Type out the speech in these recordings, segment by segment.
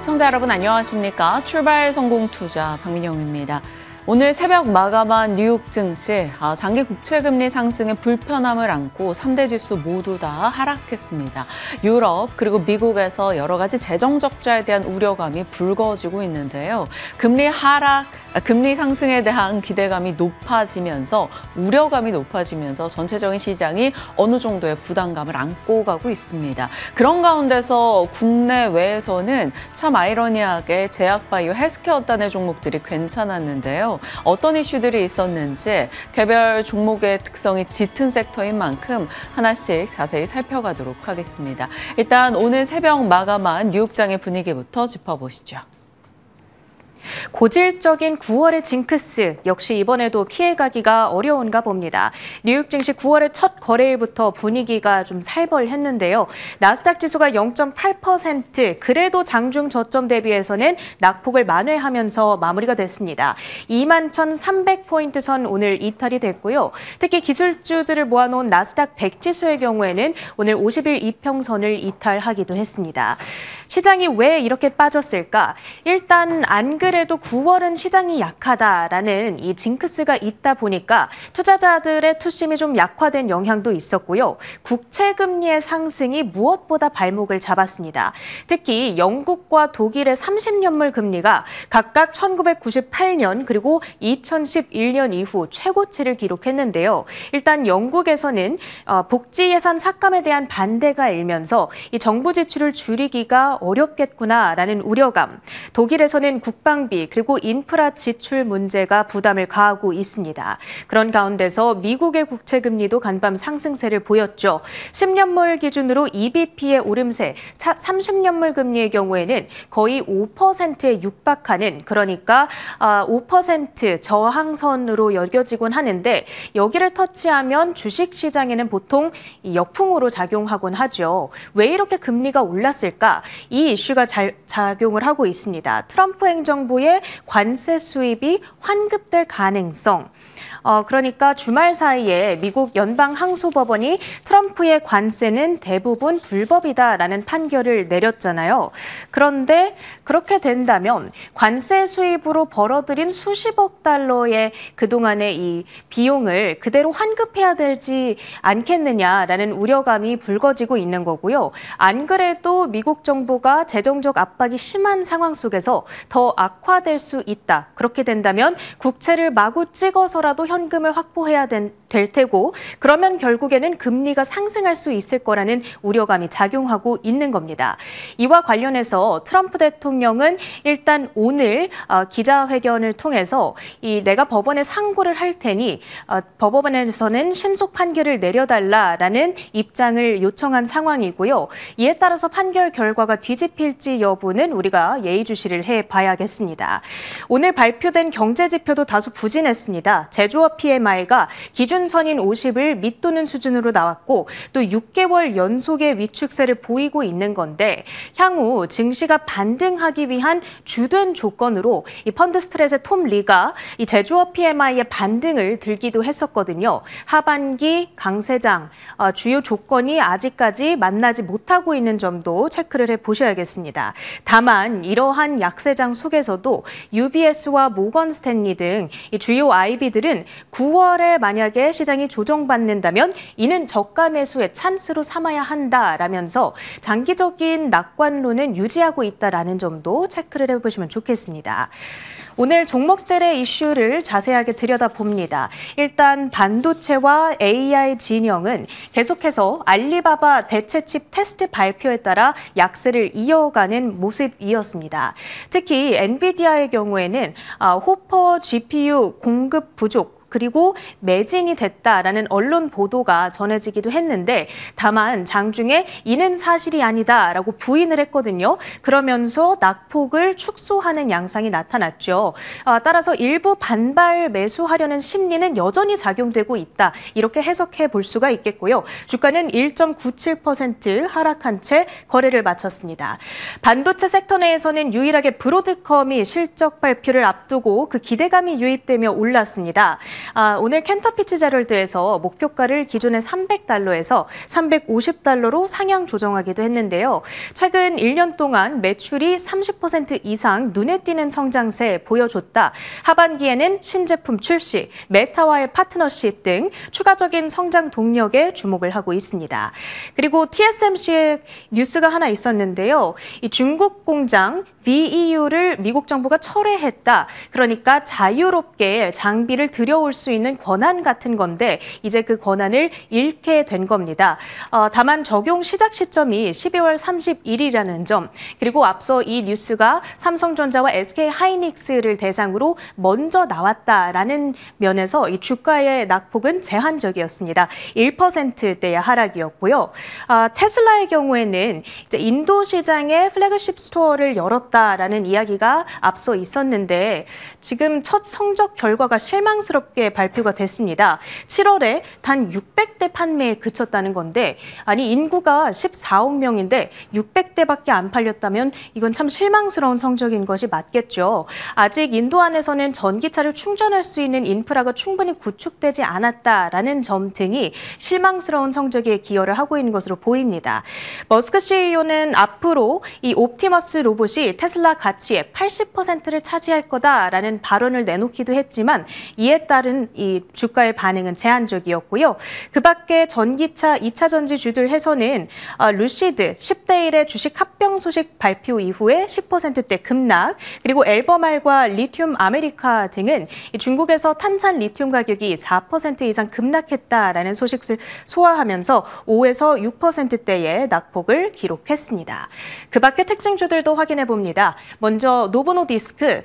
시청자 여러분 안녕하십니까? 출발 성공 투자 박민영입니다. 오늘 새벽 마감한 뉴욕 증시, 장기 국채 금리 상승의 불편함을 안고 3대 지수 모두 다 하락했습니다. 유럽 그리고 미국에서 여러 가지 재정 적자에 대한 우려감이 불거지고 있는데요. 금리 상승에 대한 기대감이 높아지면서 우려감이 높아지면서 전체적인 시장이 어느 정도의 부담감을 안고 가고 있습니다. 그런 가운데서 국내외에서는 참 아이러니하게 제약바이오 헬스케어 단의 종목들이 괜찮았는데요. 어떤 이슈들이 있었는지 개별 종목의 특성이 짙은 섹터인 만큼 하나씩 자세히 살펴가도록 하겠습니다. 일단 오늘 새벽 마감한 뉴욕장의 분위기부터 짚어보시죠. 고질적인 9월의 징크스, 역시 이번에도 피해가기가 어려운가 봅니다. 뉴욕 증시 9월의 첫 거래일부터 분위기가 좀 살벌했는데요. 나스닥 지수가 0.8%, 그래도 장중 저점 대비해서는 낙폭을 만회하면서 마무리가 됐습니다. 21,300포인트 선 오늘 이탈이 됐고요. 특히 기술주들을 모아놓은 나스닥 100 지수의 경우에는 오늘 50일 이평선을 이탈하기도 했습니다. 시장이 왜 이렇게 빠졌을까? 일단 안 그래도 9월은 시장이 약하다라는 이 징크스가 있다 보니까 투자자들의 투심이 좀 약화된 영향도 있었고요. 국채 금리의 상승이 무엇보다 발목을 잡았습니다. 특히 영국과 독일의 30년물 금리가 각각 1998년 그리고 2011년 이후 최고치를 기록했는데요. 일단 영국에서는 복지 예산 삭감에 대한 반대가 일면서 이 정부 지출을 줄이기가 어렵겠구나라는 우려감, 독일에서는 국방비 그리고 인프라 지출 문제가 부담을 가하고 있습니다. 그런 가운데서 미국의 국채 금리도 간밤 상승세를 보였죠. 10년물 기준으로 EBP의 오름세, 30년물 금리의 경우에는 거의 5%에 육박하는, 그러니까 5% 저항선으로 여겨지곤 하는데 여기를 터치하면 주식시장에는 보통 역풍으로 작용하곤 하죠. 왜 이렇게 금리가 올랐을까? 이 이슈가 작용을 하고 있습니다. 트럼프 행정부의 관세 수입이 환급될 가능성. 그러니까 주말 사이에 미국 연방항소법원이 트럼프의 관세는 대부분 불법이다라는 판결을 내렸잖아요. 그런데 그렇게 된다면 관세 수입으로 벌어들인 수십억 달러의 그동안의 이 비용을 그대로 환급해야 되지 않겠느냐라는 우려감이 불거지고 있는 거고요. 안 그래도 미국 정부가 재정적 압박이 심한 상황 속에서 더 악화될 수 있다. 그렇게 된다면 국채를 마구 찍어서라도 현금을 확보해야 될 테고, 그러면 결국에는 금리가 상승할 수 있을 거라는 우려감이 작용하고 있는 겁니다. 이와 관련해서 트럼프 대통령은 일단 오늘 기자회견을 통해서 내가 법원에 상고를 할 테니 법원에서는 신속 판결을 내려달라라는 입장을 요청한 상황이고요. 이에 따라서 판결 결과가 뒤집힐지 여부는 우리가 예의주시를 해봐야겠습니다. 오늘 발표된 경제지표도 다소 부진했습니다. 제조업 PMI가 기준선인 50을 밑도는 수준으로 나왔고 또 6개월 연속의 위축세를 보이고 있는 건데, 향후 증시가 반등하기 위한 주된 조건으로 이 펀드 스트레스의 톰 리가 이 제조업 PMI의 반등을 들기도 했었거든요. 하반기 강세장 주요 조건이 아직까지 만나지 못하고 있는 점도 체크를 해보셔야겠습니다. 다만 이러한 약세장 속에서도 UBS와 모건 스탠리 등 이 주요 IB들은 9월에 만약에 시장이 조정받는다면 이는 저가 매수의 찬스로 삼아야 한다라면서 장기적인 낙관론은 유지하고 있다라는 점도 체크를 해보시면 좋겠습니다. 오늘 종목들의 이슈를 자세하게 들여다봅니다. 일단 반도체와 AI 진영은 계속해서 알리바바 대체칩 테스트 발표에 따라 약세를 이어가는 모습이었습니다. 특히 엔비디아의 경우에는 호퍼 GPU 공급 부족, 그리고 매진이 됐다라는 언론 보도가 전해지기도 했는데, 다만 장중에 이는 사실이 아니다라고 부인을 했거든요. 그러면서 낙폭을 축소하는 양상이 나타났죠. 따라서 일부 반발 매수하려는 심리는 여전히 작용되고 있다. 이렇게 해석해 볼 수가 있겠고요. 주가는 1.97% 하락한 채 거래를 마쳤습니다. 반도체 섹터 내에서는 유일하게 브로드컴이 실적 발표를 앞두고 그 기대감이 유입되며 올랐습니다. 오늘 캔터피치 제럴드에서 목표가를 기존의 $300에서 $350로 상향 조정하기도 했는데요. 최근 1년 동안 매출이 30% 이상 눈에 띄는 성장세 보여줬다. 하반기에는 신제품 출시, 메타와의 파트너십 등 추가적인 성장 동력에 주목을 하고 있습니다. 그리고 TSMC의 뉴스가 하나 있었는데요. 이 중국 공장 VEU를 미국 정부가 철회했다. 그러니까 자유롭게 장비를 들여올 수 있는 권한 같은 건데 이제 그 권한을 잃게 된 겁니다. 다만 적용 시작 시점이 12월 31일이라는 점, 그리고 앞서 이 뉴스가 삼성전자와 SK하이닉스를 대상으로 먼저 나왔다라는 면에서 이 주가의 낙폭은 제한적이었습니다. 1%대의 하락이었고요. 테슬라의 경우에는 이제 인도 시장에 플래그십 스토어를 열었다라는 이야기가 앞서 있었는데 지금 첫 성적 결과가 실망스럽게 발표가 됐습니다. 7월에 단 600대 판매에 그쳤다는 건데 아니 인구가 14억 명인데 600대밖에 안 팔렸다면 이건 참 실망스러운 성적인 것이 맞겠죠. 아직 인도 안에서는 전기차를 충전할 수 있는 인프라가 충분히 구축되지 않았다라는 점 등이 실망스러운 성적에 기여를 하고 있는 것으로 보입니다. 머스크 CEO는 앞으로 이 옵티머스 로봇이 테슬라 가치의 80%를 차지할 거다라는 발언을 내놓기도 했지만 이에 따른 이 주가의 반응은 제한적이었고요. 그 밖에 전기차 2차 전지주들 해서는 루시드 10대 1의 주식 합병 소식 발표 이후에 10%대 급락, 그리고 엘버말과 리튬 아메리카 등은 중국에서 탄산 리튬 가격이 4% 이상 급락했다라는 소식을 소화하면서 5에서 6%대의 낙폭을 기록했습니다. 그 밖에 특징주들도 확인해 봅니다. 먼저 노보노디스크,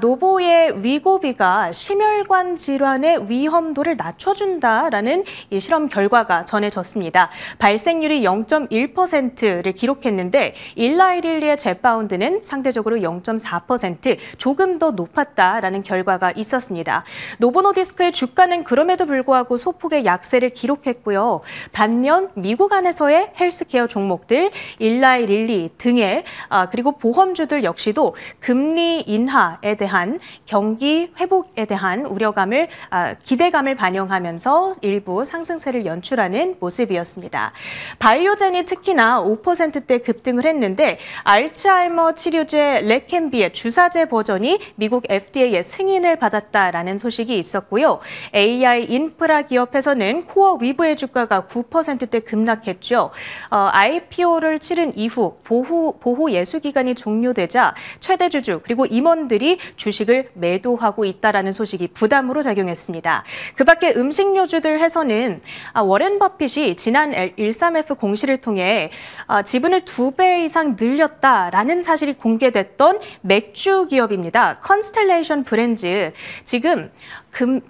노보의 위고비가 심혈관 질환의 위험도를 낮춰준다라는 이 실험 결과가 전해졌습니다. 발생률이 0.1%를 기록했는데 일라이릴리의 젯바운드는 상대적으로 0.4% 조금 더 높았다라는 결과가 있었습니다. 노보노디스크의 주가는 그럼에도 불구하고 소폭의 약세를 기록했고요. 반면 미국 안에서의 헬스케어 종목들, 일라이릴리 등의 그리고 보험주들 역시도 금리 인하에 대한 경기 회복에 대한 우려감을 기대감을 반영하면서 일부 상승세를 연출하는 모습이었습니다. 바이오젠이 특히나 5%대 급등을 했는데 알츠하이머 치료제 레켐비의 주사제 버전이 미국 FDA의 승인을 받았다라는 소식이 있었고요. AI 인프라 기업에서는 코어 위브의 주가가 9%대 급락했죠. IPO를 치른 이후 보호 예수 기간이 종료되자 최대 주주 그리고 임원들이 주식을 매도하고 있다라는 소식이 부담으로 작용했습니다. 그 밖에 음식료주들 해서는 워렌 버핏이 지난 13F 공시를 통해 지분을 2배 이상 늘렸다라는 사실이 공개됐던 맥주 기업입니다. 컨스텔레이션 브랜즈, 지금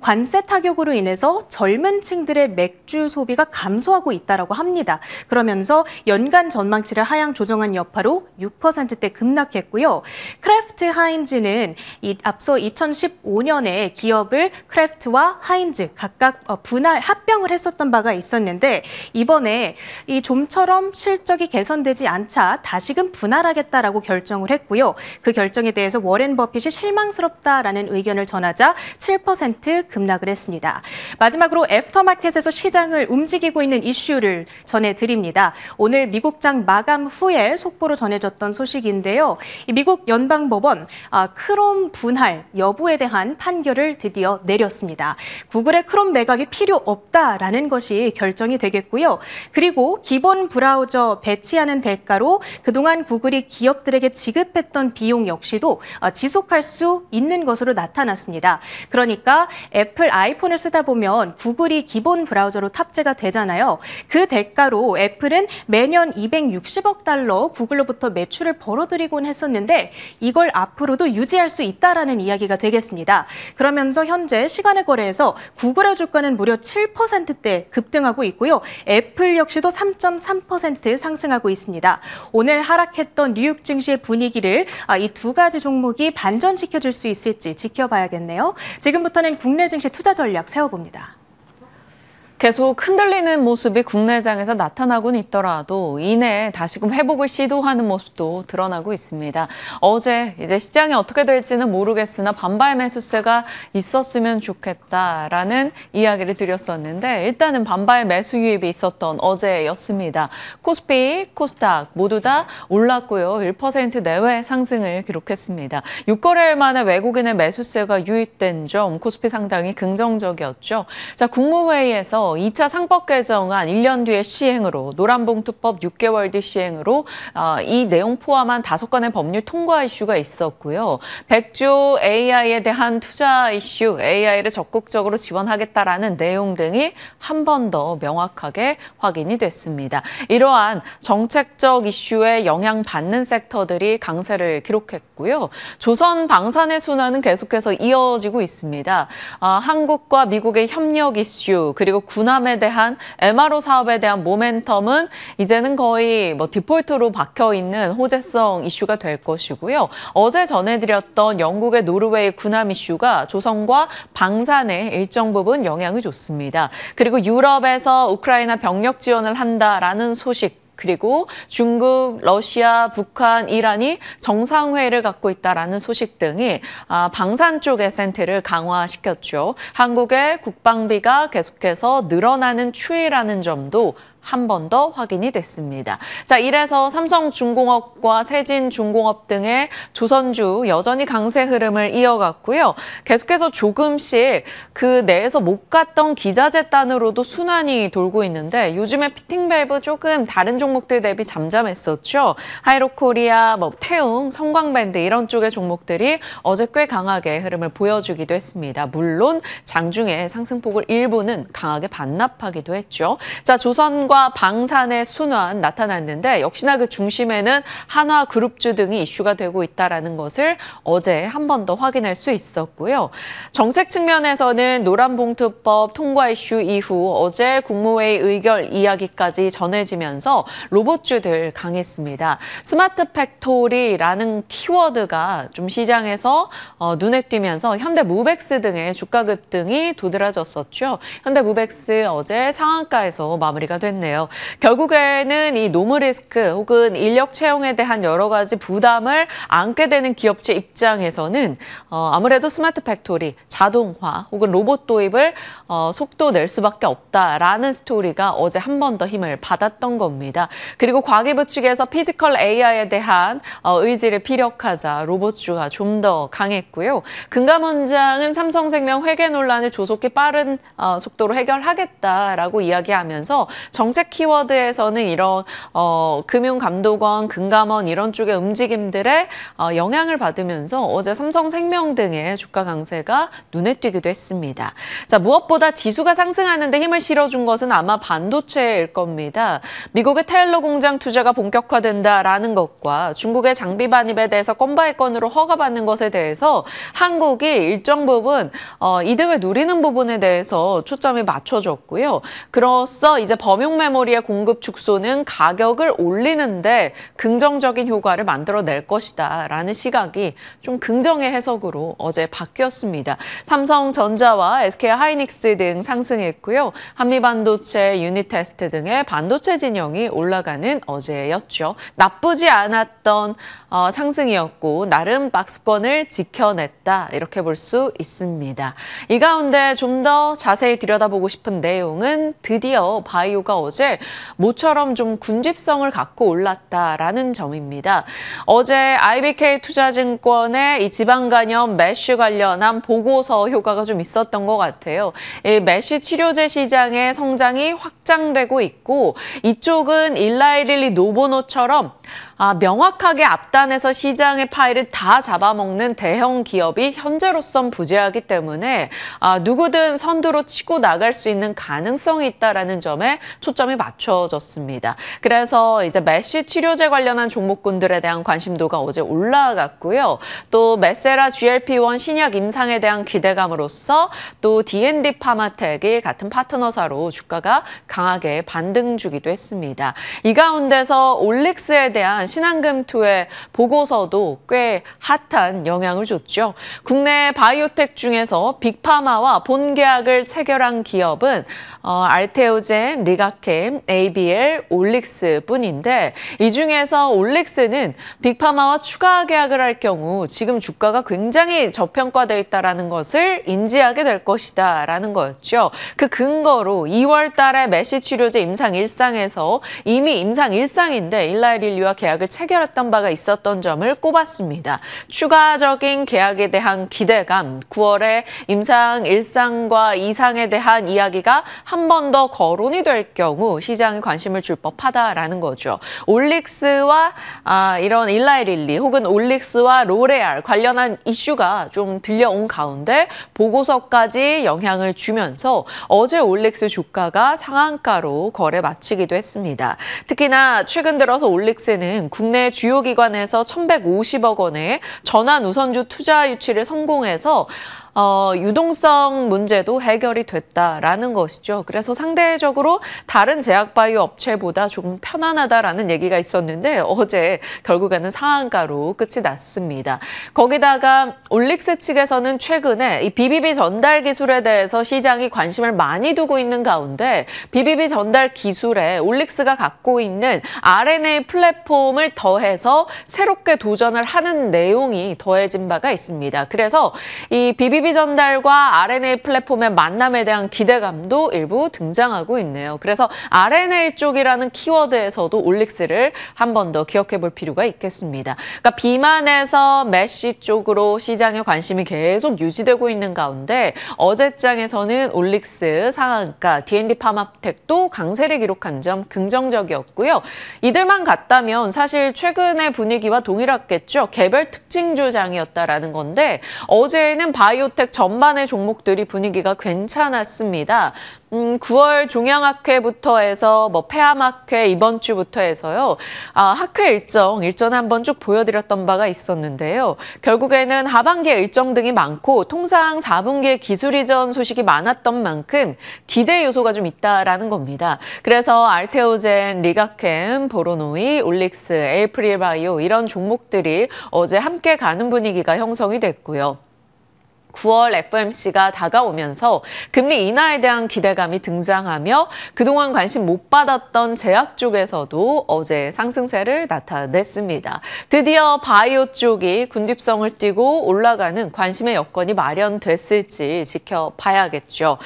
관세 타격으로 인해서 젊은 층들의 맥주 소비가 감소하고 있다고 합니다. 그러면서 연간 전망치를 하향 조정한 여파로 6%대 급락했고요. 크래프트 하인즈는 앞서 2015년에 기업을 크래프트와 하인즈 각각 합병을 했었던 바가 있었는데 이번에 이 좀처럼 실적이 개선되지 않자 다시금 분할하겠다라고 결정을 했고요. 그 결정에 대해서 워렌 버핏이 실망스럽다라는 의견을 전하자 7% 급락을 했습니다. 마지막으로 애프터마켓에서 시장을 움직이고 있는 이슈를 전해드립니다. 오늘 미국장 마감 후에 속보로 전해졌던 소식인데요. 미국 연방법원 크롬 분할 여부에 대한 판결을 드디어 내렸습니다. 구글의 크롬 매각이 필요 없다라는 것이 결정이 되겠고요. 그리고 기본 브라우저 배치하는 대가로 그동안 구글이 기업들에게 지급했던 비용 역시도 지속할 수 있는 것으로 나타났습니다. 그러니까 애플 아이폰을 쓰다 보면 구글이 기본 브라우저로 탑재가 되잖아요. 그 대가로 애플은 매년 $260억 구글로부터 매출을 벌어들이곤 했었는데 이걸 앞으로도 유지할 수 있다라는 이야기가 되겠습니다. 그러면서 현재 시간의 거래에서 구글의 주가는 무려 7%대 급등하고 있고요. 애플 역시도 3.3% 상승하고 있습니다. 오늘 하락했던 뉴욕 증시의 분위기를 이 두 가지 종목이 반전시켜줄 수 있을지 지켜봐야겠네요. 지금부터는 국내 증시 투자 전략 세워봅니다. 계속 흔들리는 모습이 국내장에서 나타나고는 있더라도 이내 다시금 회복을 시도하는 모습도 드러나고 있습니다. 어제 이제 시장이 어떻게 될지는 모르겠으나 반발 매수세가 있었으면 좋겠다라는 이야기를 드렸었는데 일단은 반발 매수 유입이 있었던 어제였습니다. 코스피, 코스닥 모두 다 올랐고요. 1% 내외 상승을 기록했습니다. 6거래일 만에 외국인의 매수세가 유입된 점 코스피 상당히 긍정적이었죠. 자, 국무회의에서 2차 상법 개정안 1년 뒤에 시행으로 노란봉투법 6개월 뒤 시행으로 이 내용 포함한 5건의 법률 통과 이슈가 있었고요. 100조 AI에 대한 투자 이슈, AI를 적극적으로 지원하겠다라는 내용 등이 한 번 더 명확하게 확인이 됐습니다. 이러한 정책적 이슈에 영향받는 섹터들이 강세를 기록했고요. 조선 방산의 순환은 계속해서 이어지고 있습니다. 한국과 미국의 협력 이슈 그리고 군함에 대한 MRO 사업에 대한 모멘텀은 이제는 거의 디폴트로 박혀 있는 호재성 이슈가 될 것이고요. 어제 전해드렸던 영국의 노르웨이 군함 이슈가 조선과 방산에 일정 부분 영향을 줬습니다. 그리고 유럽에서 우크라이나 병력 지원을 한다라는 소식 그리고 중국, 러시아, 북한, 이란이 정상회의를 갖고 있다라는 소식 등이 방산 쪽의 센트를 강화시켰죠. 한국의 국방비가 계속해서 늘어나는 추이라는 점도 한 번 더 확인이 됐습니다. 자, 이래서 삼성중공업과 세진중공업 등의 조선주 여전히 강세 흐름을 이어갔고요. 계속해서 조금씩 그 내에서 못 갔던 기자재 단으로도 순환이 돌고 있는데 요즘에 피팅밸브 조금 다른 종목들 대비 잠잠했었죠. 하이로코리아, 태웅, 성광밴드 이런 쪽의 종목들이 어제 꽤 강하게 흐름을 보여주기도 했습니다. 물론 장중에 상승폭을 일부는 강하게 반납하기도 했죠. 자, 조선과 방산의 순환 나타났는데 역시나 그 중심에는 한화그룹주 등이 이슈가 되고 있다는 것을 어제 한 번 더 확인할 수 있었고요. 정책 측면에서는 노란봉투법 통과 이슈 이후 어제 국무회의 의결 이야기까지 전해지면서 로봇주들 강했습니다. 스마트 팩토리라는 키워드가 좀 시장에서 눈에 띄면서 현대무백스 등의 주가 급등이 도드라졌었죠. 현대무백스 어제 상한가에서 마무리가 됐네요. 결국에는 이 노무 리스크 혹은 인력 채용에 대한 여러 가지 부담을 안게 되는 기업체 입장에서는 아무래도 스마트 팩토리, 자동화 혹은 로봇 도입을 속도 낼 수밖에 없다라는 스토리가 어제 한 번 더 힘을 받았던 겁니다. 그리고 과기부 측에서 피지컬 AI에 대한 의지를 피력하자 로봇주가 좀 더 강했고요. 금감원장은 삼성생명 회계 논란을 조속히 빠른 속도로 해결하겠다라고 이야기하면서 정책 키워드에서는 이런 금융감독원, 금감원 이런 쪽의 움직임들에 영향을 받으면서 어제 삼성생명 등의 주가 강세가 눈에 띄기도 했습니다. 자, 무엇보다 지수가 상승하는데 힘을 실어준 것은 아마 반도체일 겁니다. 미국의 테일러 공장 투자가 본격화된다라는 것과 중국의 장비 반입에 대해서 건바이 건으로 허가받는 것에 대해서 한국이 일정 부분 이득을 누리는 부분에 대해서 초점이 맞춰졌고요. 그로써 이제 범용 메모리의 공급 축소는 가격을 올리는데 긍정적인 효과를 만들어낼 것이다라는 시각이 좀 긍정의 해석으로 어제 바뀌었습니다. 삼성전자와 SK하이닉스 등 상승했고요. 한미반도체, 유니테스트 등의 반도체 진영이 올라가는 어제였죠. 나쁘지 않았던 상승이었고 나름 박스권을 지켜냈다 이렇게 볼 수 있습니다. 이 가운데 좀 더 자세히 들여다보고 싶은 내용은 드디어 바이오가 어제 모처럼 좀 군집성을 갖고 올랐다라는 점입니다. 어제 IBK 투자증권의 이 지방간염 메쉬 관련한 보고서 효과가 좀 있었던 것 같아요. 이 메쉬 치료제 시장의 성장이 확장되고 있고 이쪽은 일라이릴리 노보노처럼 명확하게 앞단에서 시장의 파일을 다 잡아먹는 대형 기업이 현재로선 부재하기 때문에 누구든 선두로 치고 나갈 수 있는 가능성이 있다라는 점에 초점이 맞춰졌습니다. 그래서 이제 메쉬 치료제 관련한 종목군들에 대한 관심도가 어제 올라갔고요. 또 메세라 GLP-1 신약 임상에 대한 기대감으로써 또 D&D 파마텍이 같은 파트너사로 주가가 강하게 반등 주기도 했습니다. 이 가운데서 올릭스에 대한 발표한 신한금투의 보고서도 꽤 핫한 영향을 줬죠. 국내 바이오텍 중에서 빅파마와 본계약을 체결한 기업은 알테오젠, 리가켐, ABL, 올릭스뿐인데 이 중에서 올릭스는 빅파마와 추가 계약을 할 경우 지금 주가가 굉장히 저평가되어 있다는 것을 인지하게 될 것이다라는 거였죠. 그 근거로 2월 달에 메시 치료제 임상 1상에서 이미 임상 1상인데 일라이릴리와 계약을 체결했던 바가 있었던 점을 꼽았습니다. 추가적인 계약에 대한 기대감, 9월에 임상 1상과 2상에 대한 이야기가 한 번 더 거론이 될 경우 시장이 관심을 줄 법하다라는 거죠. 올릭스와 이런 일라이릴리 혹은 올릭스와 로레알 관련한 이슈가 좀 들려온 가운데 보고서까지 영향을 주면서 어제 올릭스 주가가 상한가로 거래 마치기도 했습니다. 특히나 최근 들어서 올릭스는 국내 주요 기관에서 1,150억 원의 전환 우선주 투자 유치를 성공해서 유동성 문제도 해결이 됐다라는 것이죠. 그래서 상대적으로 다른 제약바이오 업체보다 조금 편안하다라는 얘기가 있었는데 어제 결국에는 상한가로 끝이 났습니다. 거기다가 올릭스 측에서는 최근에 이 BBB 전달 기술에 대해서 시장이 관심을 많이 두고 있는 가운데 BBB 전달 기술에 올릭스가 갖고 있는 RNA 플랫폼을 더해서 새롭게 도전을 하는 내용이 더해진 바가 있습니다. 그래서 이 BBB 전달과 RNA 플랫폼의 만남에 대한 기대감도 일부 등장하고 있네요. 그래서 RNA 쪽이라는 키워드에서도 올릭스를 한 번 더 기억해 볼 필요가 있겠습니다. 그러니까 비만에서 메시 쪽으로 시장의 관심이 계속 유지되고 있는 가운데 어제장에서는 올릭스 상한가, D&D 파마텍도 강세를 기록한 점 긍정적이었고요. 이들만 같다면 사실 최근의 분위기와 동일했겠죠. 개별 특징주장이었다라는 건데 어제는 바이오텍 전반의 종목들이 분위기가 괜찮았습니다. 9월 종양학회부터 해서 폐암학회 이번 주부터 해서요. 학회 일전 한번 쭉 보여드렸던 바가 있었는데요. 결국에는 하반기에 일정 등이 많고 통상 4분기에 기술 이전 소식이 많았던 만큼 기대 요소가 좀 있다라는 겁니다. 그래서 알테오젠, 리가켐, 보로노이, 올릭스, 에이프릴바이오 이런 종목들이 어제 함께 가는 분위기가 형성이 됐고요. 9월 FOMC가 다가오면서 금리 인하에 대한 기대감이 등장하며 그동안 관심 못 받았던 제약 쪽에서도 어제 상승세를 나타냈습니다. 드디어 바이오 쪽이 군집성을 띠고 올라가는 관심의 여건이 마련됐을지 지켜봐야겠죠.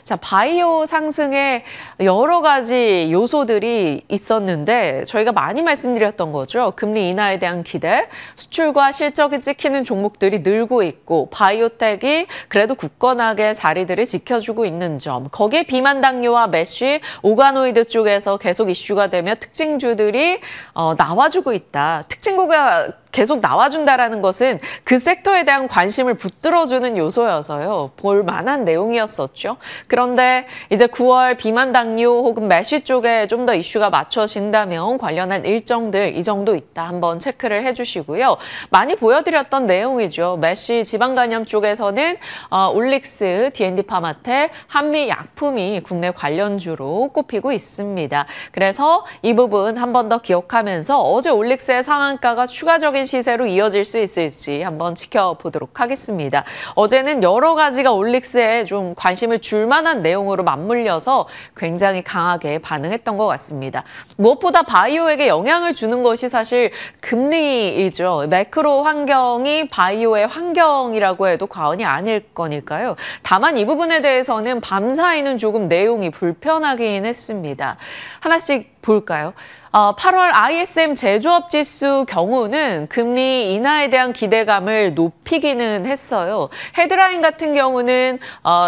자, 바이오 상승에 여러 가지 요소들이 있었는데 저희가 많이 말씀드렸던 거죠. 금리 인하에 대한 기대, 수출과 실적이 찍히는 종목들이 늘고 있고 바이오텍 그래도 굳건하게 자리들을 지켜주고 있는 점. 거기에 비만 당뇨와 메쉬, 오가노이드 쪽에서 계속 이슈가 되며 특징주들이 나와주고 있다. 특징구가 계속 나와준다라는 것은 그 섹터에 대한 관심을 붙들어주는 요소여서요. 볼 만한 내용이었었죠. 그런데 이제 9월 비만 당뇨 혹은 메쉬 쪽에 좀 더 이슈가 맞춰진다면 관련한 일정들 이 정도 있다. 한번 체크를 해주시고요. 많이 보여드렸던 내용이죠. 메쉬 지방간염 쪽에서는 올릭스, D&D 파마텍, 한미약품이 국내 관련주로 꼽히고 있습니다. 그래서 이 부분 한 번 더 기억하면서 어제 올릭스의 상한가가 추가적인 시세로 이어질 수 있을지 한번 지켜보도록 하겠습니다. 어제는 여러 가지가 올릭스에 좀 관심을 줄 만한 내용으로 맞물려서 굉장히 강하게 반응했던 것 같습니다. 무엇보다 바이오에게 영향을 주는 것이 사실 금리이죠. 매크로 환경이 바이오의 환경이라고 해도 과언이 아닐 거니까요. 다만 이 부분에 대해서는 밤사이는 조금 내용이 불편하긴 했습니다. 하나씩 볼까요? 8월 ISM 제조업 지수 경우는 금리 인하에 대한 기대감을 높이기는 했어요. 헤드라인 같은 경우는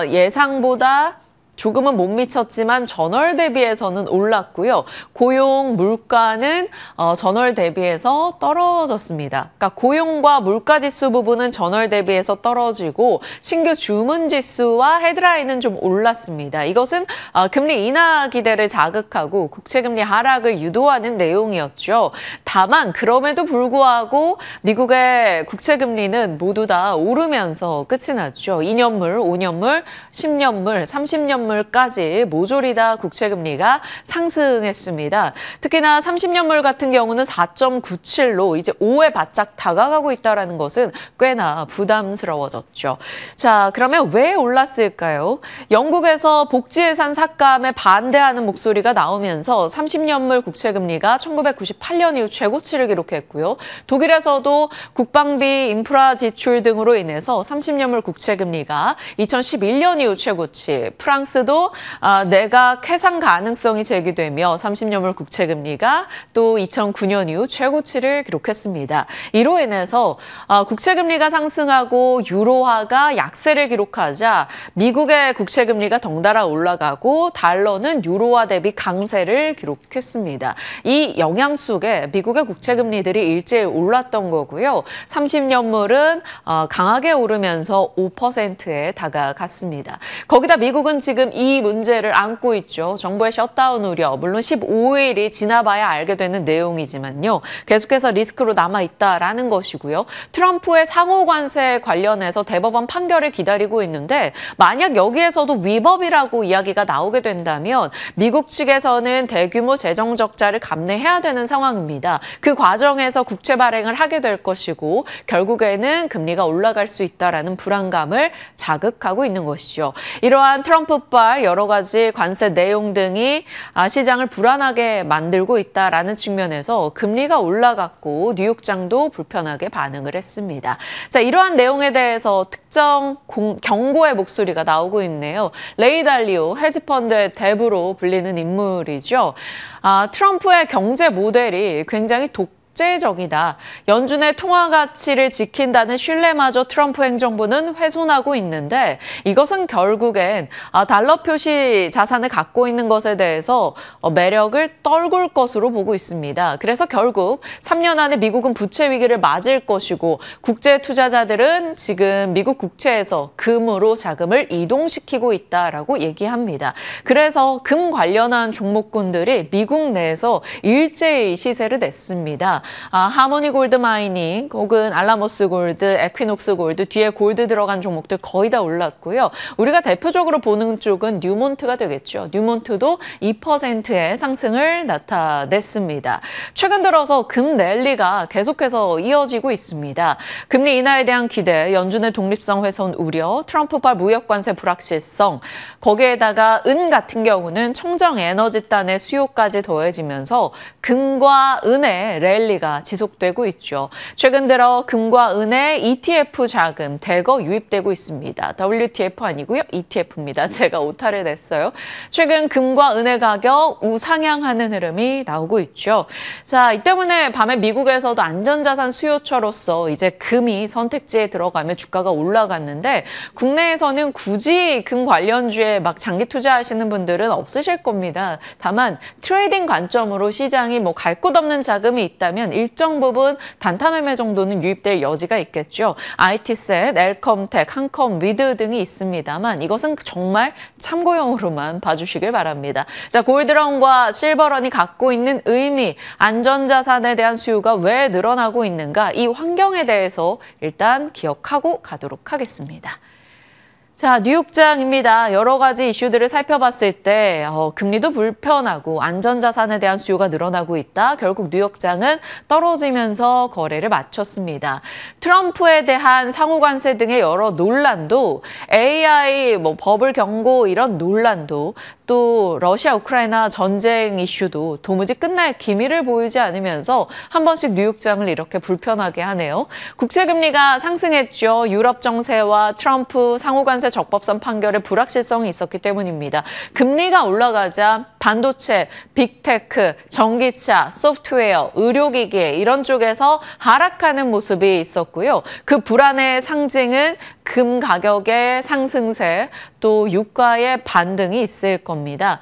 예상보다 조금은 못 미쳤지만 전월 대비해서는 올랐고요. 고용, 물가는 전월 대비해서 떨어졌습니다. 그러니까 고용과 물가 지수 부분은 전월 대비해서 떨어지고 신규 주문 지수와 헤드라인은 좀 올랐습니다. 이것은 금리 인하 기대를 자극하고 국채금리 하락을 유도하는 내용이었죠. 다만 그럼에도 불구하고 미국의 국채금리는 모두 다 오르면서 끝이 났죠. 2년물, 5년물, 10년물, 30년물 30년물까지 모조리 다 국채금리가 상승했습니다. 특히나 30년물 같은 경우는 4.97로 이제 5에 바짝 다가가고 있다는 것은 꽤나 부담스러워졌죠. 자, 그러면 왜 올랐을까요? 영국에서 복지예산 삭감에 반대하는 목소리가 나오면서 30년물 국채금리가 1998년 이후 최고치를 기록했고요. 독일에서도 국방비, 인프라 지출 등으로 인해서 30년물 국채금리가 2011년 이후 최고치, 프랑스도 내각 해상 가능성이 제기되며 30년물 국채금리가 또 2009년 이후 최고치를 기록했습니다. 이로 인해서 국채금리가 상승하고 유로화가 약세를 기록하자 미국의 국채금리가 덩달아 올라가고 달러는 유로화 대비 강세를 기록했습니다. 이 영향 속에 미국의 국채금리들이 일제히 올랐던 거고요. 30년물은 강하게 오르면서 5%에 다가갔습니다. 거기다 미국은 지금 이 문제를 안고 있죠. 정부의 셧다운 우려, 물론 15일이 지나봐야 알게 되는 내용이지만요. 계속해서 리스크로 남아있다라는 것이고요. 트럼프의 상호 관세 관련해서 대법원 판결을 기다리고 있는데 만약 여기에서도 위법이라고 이야기가 나오게 된다면 미국 측에서는 대규모 재정 적자를 감내해야 되는 상황입니다. 그 과정에서 국채 발행을 하게 될 것이고 결국에는 금리가 올라갈 수 있다라는 불안감을 자극하고 있는 것이죠. 이러한 트럼프발 여러 가지 관세 내용 등이 시장을 불안하게 만들고 있다라는 측면에서 금리가 올라갔고 뉴욕장도 불편하게 반응을 했습니다. 자, 이러한 내용에 대해서 특정 경고의 목소리가 나오고 있네요. 레이 달리오 헤지펀드의 대부로 불리는 인물이죠. 트럼프의 경제 모델이 굉장히 독재적이다. 연준의 통화 가치를 지킨다는 신뢰마저 트럼프 행정부는 훼손하고 있는데 이것은 결국엔 달러 표시 자산을 갖고 있는 것에 대해서 매력을 떨굴 것으로 보고 있습니다. 그래서 결국 3년 안에 미국은 부채 위기를 맞을 것이고 국제 투자자들은 지금 미국 국채에서 금으로 자금을 이동시키고 있다라고 얘기합니다. 그래서 금 관련한 종목군들이 미국 내에서 일제히 시세를 냈습니다. 하모니 골드 마이닝 혹은 알라모스 골드, 에퀴녹스 골드, 뒤에 골드 들어간 종목들 거의 다 올랐고요. 우리가 대표적으로 보는 쪽은 뉴몬트가 되겠죠. 뉴몬트도 2%의 상승을 나타냈습니다. 최근 들어서 금 랠리가 계속해서 이어지고 있습니다. 금리 인하에 대한 기대, 연준의 독립성 훼손 우려, 트럼프발 무역 관세 불확실성, 거기에다가 은 같은 경우는 청정 에너지단의 수요까지 더해지면서 금과 은의 랠리가 지속되고 있죠. 최근 들어 금과 은의 ETF 자금 대거 유입되고 있습니다. WTF 아니고요. ETF입니다. 제가 오타를 냈어요. 최근 금과 은의 가격 우상향하는 흐름이 나오고 있죠. 자, 이 때문에 밤에 미국에서도 안전자산 수요처로서 이제 금이 선택지에 들어가며 주가가 올라갔는데 국내에서는 굳이 금 관련주에 막 장기 투자하시는 분들은 없으실 겁니다. 다만 트레이딩 관점으로 시장이 뭐 갈 곳 없는 자금이 있다면 일정 부분 단타 매매 정도는 유입될 여지가 있겠죠. IT셋, 엘컴텍, 한컴, 위드 등이 있습니다만 이것은 정말 참고용으로만 봐주시길 바랍니다. 자, 골드런과 실버런이 갖고 있는 의미, 안전자산에 대한 수요가 왜 늘어나고 있는가, 이 환경에 대해서 일단 기억하고 가도록 하겠습니다. 자, 뉴욕장입니다. 여러 가지 이슈들을 살펴봤을 때 금리도 불편하고 안전자산에 대한 수요가 늘어나고 있다. 결국 뉴욕장은 떨어지면서 거래를 마쳤습니다. 트럼프에 대한 상호관세 등의 여러 논란도, AI 버블 경고 이런 논란도, 또 러시아 우크라이나 전쟁 이슈도 도무지 끝날 기미를 보이지 않으면서 한 번씩 뉴욕장을 이렇게 불편하게 하네요. 국채금리가 상승했죠. 유럽 정세와 트럼프 상호관세 적법성 판결의 불확실성이 있었기 때문입니다. 금리가 올라가자 반도체, 빅테크, 전기차, 소프트웨어, 의료기기 이런 쪽에서 하락하는 모습이 있었고요. 그 불안의 상징은 금 가격의 상승세, 또 유가의 반등이 있을 겁니다. 겁니다.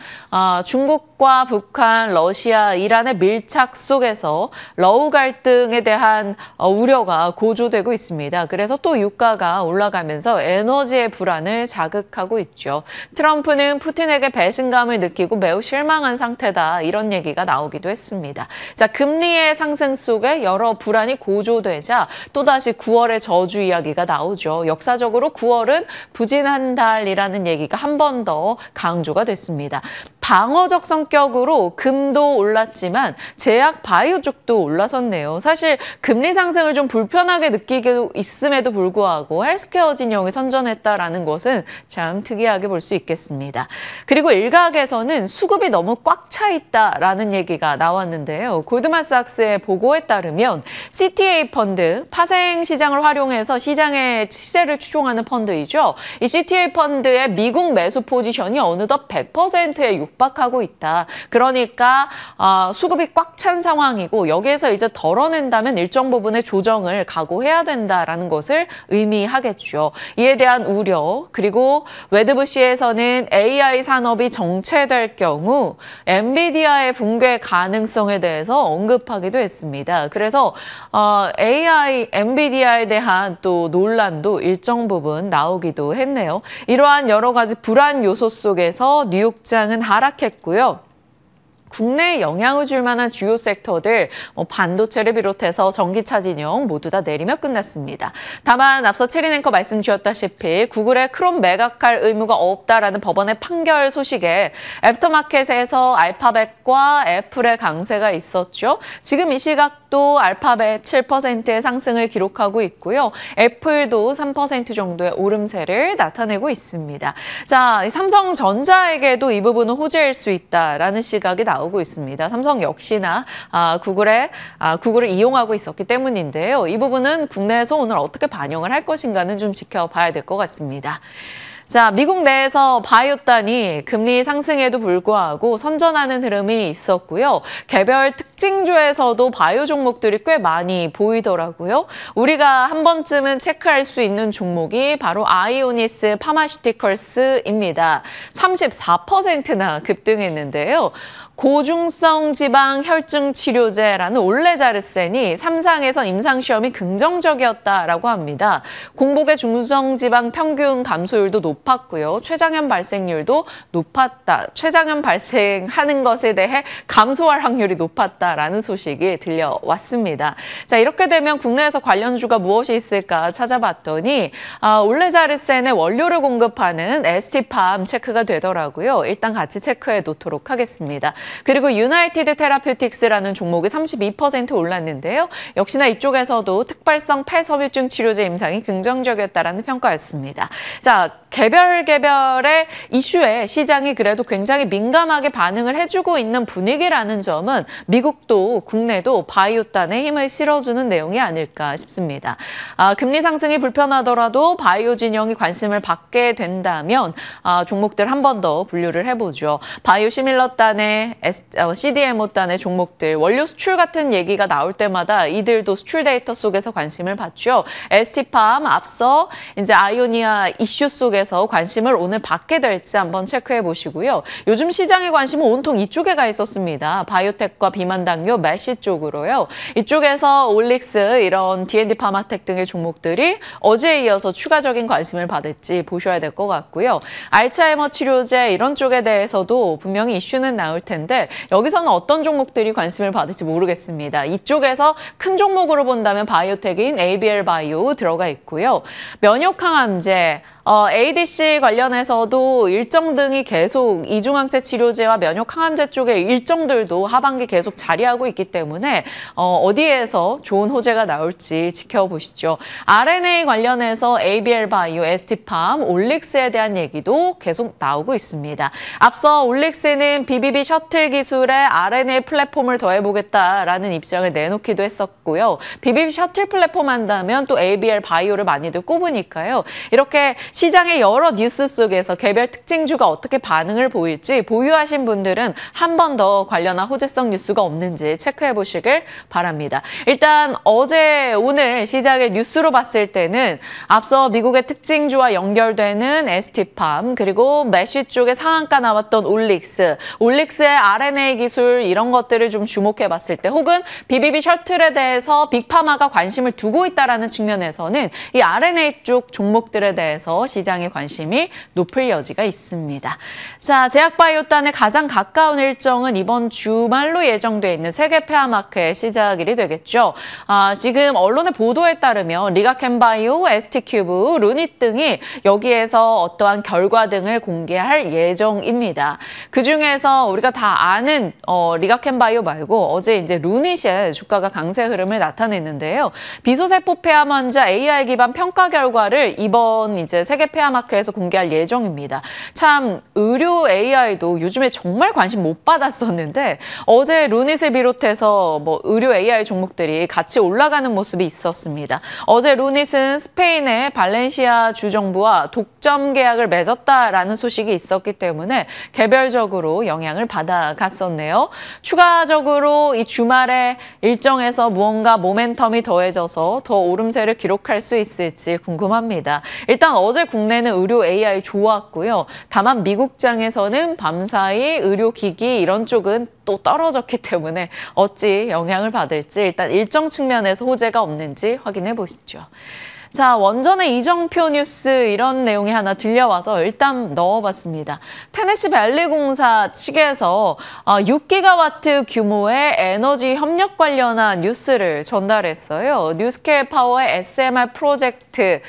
중국과 북한, 러시아, 이란의 밀착 속에서 러우 갈등에 대한 우려가 고조되고 있습니다. 그래서 또 유가가 올라가면서 에너지의 불안을 자극하고 있죠. 트럼프는 푸틴에게 배신감을 느끼고 매우 실망한 상태다. 이런 얘기가 나오기도 했습니다. 자, 금리의 상승 속에 여러 불안이 고조되자 또다시 9월의 저주 이야기가 나오죠. 역사적으로 9월은 부진한 달이라는 얘기가 한 번 더 강조가 됐습니다. 방어적 성격으로 금도 올랐지만 제약 바이오 쪽도 올라섰네요. 사실 금리 상승을 좀 불편하게 느끼고 있음에도 불구하고 헬스케어 진영이 선전했다라는 것은 참 특이하게 볼 수 있겠습니다. 그리고 일각에서는 수급이 너무 꽉 차 있다라는 얘기가 나왔는데요. 골드만삭스의 보고에 따르면 CTA 펀드, 파생 시장을 활용해서 시장의 시세를 추종하는 펀드이죠. 이 CTA 펀드의 미국 매수 포지션이 어느덧 100%에 육박하고 있다. 그러니까 수급이 꽉 찬 상황이고 여기에서 이제 덜어낸다면 일정 부분의 조정을 각오해야 된다라는 것을 의미하겠죠. 이에 대한 우려, 그리고 웨드부시에서는 AI 산업이 정체될 경우 엔비디아의 붕괴 가능성에 대해서 언급하기도 했습니다. 그래서 AI, 엔비디아에 대한 또 논란도 일정 부분 나오기도 했네요. 이러한 여러 가지 불안 요소 속에서 뉴욕장은 하락했고요. 국내에 영향을 줄 만한 주요 섹터들, 반도체를 비롯해서 전기차 진영 모두 다 내리며 끝났습니다. 다만 앞서 체린 앵커 말씀 주셨다시피 구글의 크롬 매각할 의무가 없다라는 법원의 판결 소식에 애프터마켓에서 알파벳과 애플의 강세가 있었죠. 지금 이 시각도 알파벳 7%의 상승을 기록하고 있고요. 애플도 3% 정도의 오름세를 나타내고 있습니다. 자, 삼성전자에게도 이 부분은 호재일 수 있다라는 시각이 나오고 있습니다. 삼성 역시나 구글을 이용하고 있었기 때문인데요. 이 부분은 국내에서 오늘 어떻게 반영을 할 것인가는 좀 지켜봐야 될 것 같습니다. 자, 미국 내에서 바이오단이 금리 상승에도 불구하고 선전하는 흐름이 있었고요. 개별 특징주에서도 바이오 종목들이 꽤 많이 보이더라고요. 우리가 한 번쯤은 체크할 수 있는 종목이 바로 아이오니스 파마슈티컬스입니다. 34%나 급등했는데요. 고중성 지방 혈증 치료제라는 올레자르센이 삼상에서 임상시험이 긍정적이었다라고 합니다. 공복의 중성 지방 평균 감소율도 높았고요. 췌장염 발생률도 높았다. 췌장염 발생하는 것에 대해 감소할 확률이 높았다라는 소식이 들려왔습니다. 자, 이렇게 되면 국내에서 관련주가 무엇이 있을까 찾아봤더니 올레자르센의 원료를 공급하는 ST팜 체크가 되더라고요. 일단 같이 체크해 놓도록 하겠습니다. 그리고 유나이티드 테라퓨틱스라는 종목이 32% 올랐는데요. 역시나 이쪽에서도 특발성 폐섬유증 치료제 임상이 긍정적이었다라는 평가였습니다. 자, 개별의 이슈에 시장이 그래도 굉장히 민감하게 반응을 해주고 있는 분위기라는 점은 미국도 국내도 바이오단에 힘을 실어주는 내용이 아닐까 싶습니다. 금리 상승이 불편하더라도 바이오 진영이 관심을 받게 된다면 종목들 한 번 더 분류를 해보죠. 바이오 시밀러단의 CDMO단의 종목들, 원료 수출 같은 얘기가 나올 때마다 이들도 수출 데이터 속에서 관심을 받죠. ST팜 앞서 이제 아이오니아 이슈 속에서 관심을 오늘 받게 될지 한번 체크해 보시고요. 요즘 시장의 관심은 온통 이쪽에 가 있었습니다. 바이오텍과 비만당뇨, 메시 쪽으로요. 이쪽에서 올릭스, 이런 D&D 파마텍 등의 종목들이 어제에 이어서 추가적인 관심을 받을지 보셔야 될 것 같고요. 알츠하이머 치료제 이런 쪽에 대해서도 분명히 이슈는 나올 텐데 여기서는 어떤 종목들이 관심을 받을지 모르겠습니다. 이쪽에서 큰 종목으로 본다면 바이오텍인 ABL 바이오 들어가 있고요. 면역항암제, ADC 관련해서도 일정 등이 계속 이중항체 치료제와 면역항암제 쪽의 일정들도 하반기 계속 자리하고 있기 때문에 어디에서 좋은 호재가 나올지 지켜보시죠. RNA 관련해서 ABL 바이오, ST팜, 올릭스에 대한 얘기도 계속 나오고 있습니다. 앞서 올릭스는 BBB 셔틀 기술에 RNA 플랫폼을 더해보겠다라는 입장을 내놓기도 했었고요. BBB 셔틀 플랫폼 한다면 또 ABL 바이오를 많이들 꼽으니까요. 이렇게 시장의 여러 뉴스 속에서 개별 특징주가 어떻게 반응을 보일지 보유하신 분들은 한 번 더 관련한 호재성 뉴스가 없는지 체크해 보시길 바랍니다. 일단 어제 오늘 시장의 뉴스로 봤을 때는 앞서 미국의 특징주와 연결되는 ST팜 그리고 메쉬 쪽에 상한가 나왔던 올릭스의 RNA 기술 이런 것들을 좀 주목해 봤을 때 혹은 BBB 셔틀에 대해서 빅파마가 관심을 두고 있다는 측면에서는 이 RNA 쪽 종목들에 대해서 시장의 관심이 높을 여지가 있습니다. 자, 제약바이오단의 가장 가까운 일정은 이번 주말로 예정돼 있는 세계 폐암마크의 시작일이 되겠죠. 지금 언론의 보도에 따르면 리가켄바이오, ST큐브, 루닛 등이 여기에서 어떠한 결과 등을 공개할 예정입니다. 그중에서 우리가 다 아는 리가켄바이오 말고 어제 이제 루닛의 주가가 강세 흐름을 나타냈는데요. 비소세포 폐암 환자 AI 기반 평가 결과를 이번 이제 세계 폐암마크에서 공개할 예정입니다. 참 의료 AI도 요즘에 정말 관심 못 받았었는데 어제 루닛을 비롯해서 의료 AI 종목들이 같이 올라가는 모습이 있었습니다. 어제 루닛은 스페인의 발렌시아 주정부와 독점 계약을 맺었다라는 소식이 있었기 때문에 개별적으로 영향을 받아갔었네요. 추가적으로 이 주말에 일정에서 무언가 모멘텀이 더해져서 더 오름세를 기록할 수 있을지 궁금합니다. 일단 어제 국내는 의료 AI 좋았고요. 다만 미국장에서는 밤사이 의료기기 이런 쪽은 또 떨어졌기 때문에 어찌 영향을 받을지 일단 일정 측면에서 호재가 없는지 확인해 보시죠. 자, 원전의 이정표 뉴스 이런 내용이 하나 들려와서 일단 넣어봤습니다. 테네시 밸리 공사 측에서 6기가와트 규모의 에너지 협력 관련한 뉴스를 전달했어요. 뉴스케일 파워의 SMR 프로젝트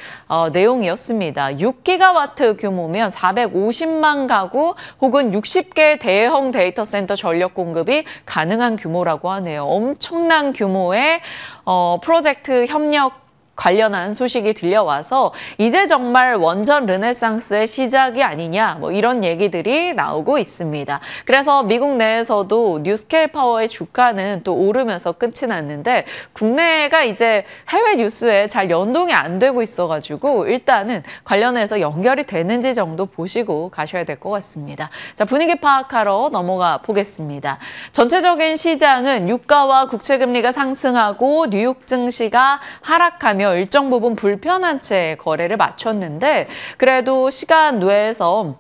내용이었습니다. 6기가와트 규모면 450만 가구 혹은 60개 대형 데이터 센터 전력 공급이 가능한 규모라고 하네요. 엄청난 규모의 프로젝트 협력 관련한 소식이 들려와서 이제 정말 원전 르네상스의 시작이 아니냐 이런 얘기들이 나오고 있습니다. 그래서 미국 내에서도 뉴스케일 파워의 주가는 또 오르면서 끝이 났는데 국내가 이제 해외 뉴스에 잘 연동이 안 되고 있어가지고 일단은 관련해서 연결이 되는지 정도 보시고 가셔야 될 것 같습니다. 자, 분위기 파악하러 넘어가 보겠습니다. 전체적인 시장은 유가와 국채금리가 상승하고 뉴욕 증시가 하락하며 일정 부분 불편한 채 거래를 마쳤는데 그래도 시간 외에서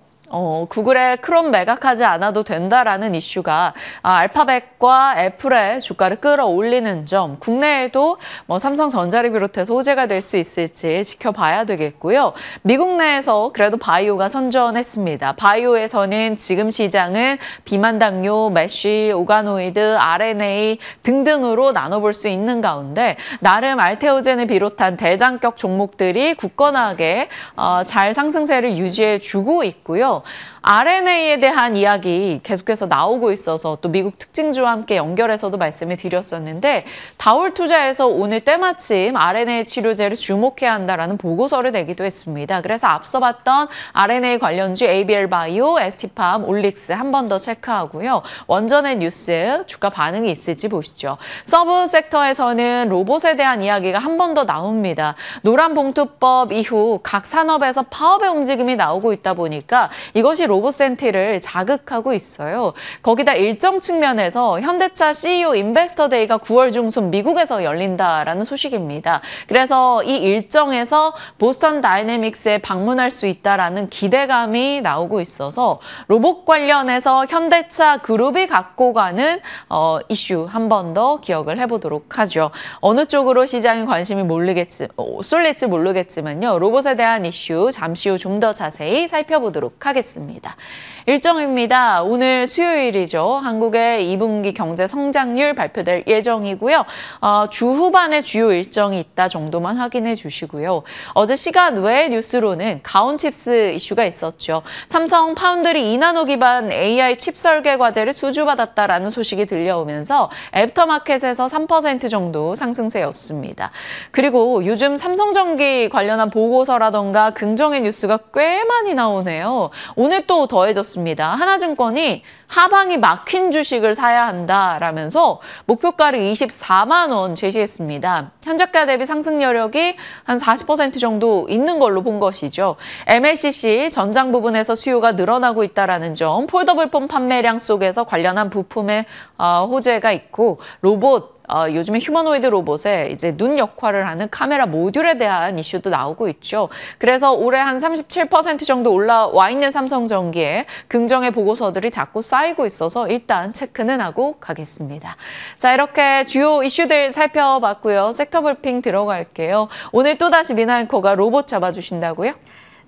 구글의 크롬 매각하지 않아도 된다라는 이슈가 알파벳과 애플의 주가를 끌어올리는 점, 국내에도 삼성전자를 비롯해서 호재가 될 수 있을지 지켜봐야 되겠고요. 미국 내에서 그래도 바이오가 선전했습니다. 바이오에서는 지금 시장은 비만 당뇨, 메쉬, 오가노이드, RNA 등등으로 나눠볼 수 있는 가운데 나름 알테오젠을 비롯한 대장격 종목들이 굳건하게 잘 상승세를 유지해주고 있고요. RNA에 대한 이야기 계속해서 나오고 있어서 또 미국 특징주와 함께 연결해서도 말씀을 드렸었는데 다올투자에서 오늘 때마침 RNA 치료제를 주목해야 한다라는 보고서를 내기도 했습니다. 그래서 앞서 봤던 RNA 관련주 ABL 바이오, ST팜, 올릭스 한 번 더 체크하고요. 원전의 뉴스, 주가 반응이 있을지 보시죠. 서브 섹터에서는 로봇에 대한 이야기가 한 번 더 나옵니다. 노란 봉투법 이후 각 산업에서 파업의 움직임이 나오고 있다 보니까 이것이 로봇 센티를 자극하고 있어요. 거기다 일정 측면에서 현대차 CEO 인베스터 데이가 9월 중순 미국에서 열린다라는 소식입니다. 그래서 이 일정에서 보스턴 다이내믹스에 방문할 수 있다라는 기대감이 나오고 있어서 로봇 관련해서 현대차 그룹이 갖고 가는 이슈 한 번 더 기억을 해보도록 하죠. 어느 쪽으로 시장의 관심이 쏠릴지 모르겠지만요. 로봇에 대한 이슈 잠시 후 좀 더 자세히 살펴보도록 하겠습니다. 일정입니다. 오늘 수요일이죠. 한국의 2분기 경제 성장률 발표될 예정이고요. 주 후반에 주요 일정이 있다 정도만 확인해 주시고요. 어제 시간 외 뉴스로는 가온칩스 이슈가 있었죠. 삼성 파운드리 2나노 기반 AI 칩 설계 과제를 수주받았다라는 소식이 들려오면서 애프터마켓에서 3% 정도 상승세였습니다. 그리고 요즘 삼성전기 관련한 보고서라던가 긍정의 뉴스가 꽤 많이 나오네요. 오늘 또 더해졌습니다. 하나증권이 하방이 막힌 주식을 사야 한다라면서 목표가를 24만 원 제시했습니다. 현저가 대비 상승 여력이 한 40% 정도 있는 걸로 본 것이죠. MLCC 전장 부분에서 수요가 늘어나고 있다라는 점, 폴더블폰 판매량 속에서 관련한 부품의 호재가 있고 로봇 요즘에 휴머노이드 로봇에 이제 눈 역할을 하는 카메라 모듈에 대한 이슈도 나오고 있죠. 그래서 올해 한 37% 정도 올라와 있는 삼성전기에 긍정의 보고서들이 자꾸 쌓이고 있어서 일단 체크는 하고 가겠습니다. 자, 이렇게 주요 이슈들 살펴봤고요. 섹터 브리핑 들어갈게요. 오늘 또다시 미나앵커가 로봇 잡아주신다고요?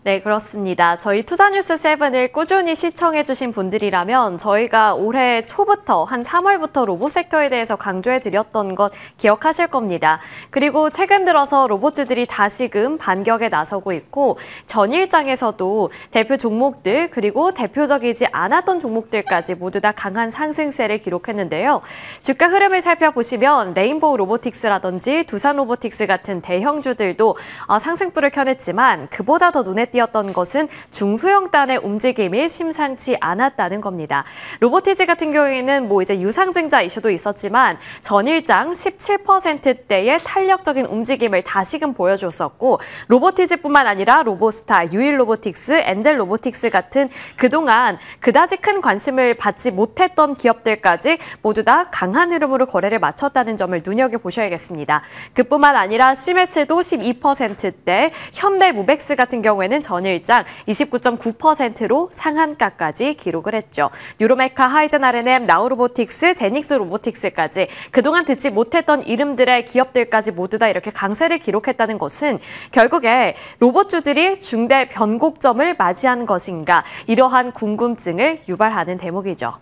네, 그렇습니다. 저희 투자뉴스 7을 꾸준히 시청해주신 분들이라면 저희가 올해 초부터 한 3월부터 로봇 섹터에 대해서 강조해드렸던 것 기억하실 겁니다. 그리고 최근 들어서 로봇주들이 다시금 반격에 나서고 있고 전일장에서도 대표 종목들 그리고 대표적이지 않았던 종목들까지 모두 다 강한 상승세를 기록했는데요. 주가 흐름을 살펴보시면 레인보우 로보틱스라든지 두산 로보틱스 같은 대형주들도 상승불을 켜냈지만 그보다 더 눈에 띄었던 것은 중소형단의 움직임이 심상치 않았다는 겁니다. 로보티즈 같은 경우에는 이제 유상증자 이슈도 있었지만 전일장 17%대의 탄력적인 움직임을 다시금 보여줬었고 로보티즈뿐만 아니라 로보스타, 유일로보틱스, 엔젤로보틱스 같은 그동안 그다지 큰 관심을 받지 못했던 기업들까지 모두 다 강한 흐름으로 거래를 마쳤다는 점을 눈여겨보셔야겠습니다. 그뿐만 아니라 시메스도 12%대, 현대무벡스 같은 경우에는 전일장 29.9%로 상한가까지 기록을 했죠. 유로메카, 하이젠 R&M, 나우로보틱스, 제닉스 로보틱스까지 그동안 듣지 못했던 이름들의 기업들까지 모두 다 이렇게 강세를 기록했다는 것은 결국에 로봇주들이 중대 변곡점을 맞이한 것인가, 이러한 궁금증을 유발하는 대목이죠.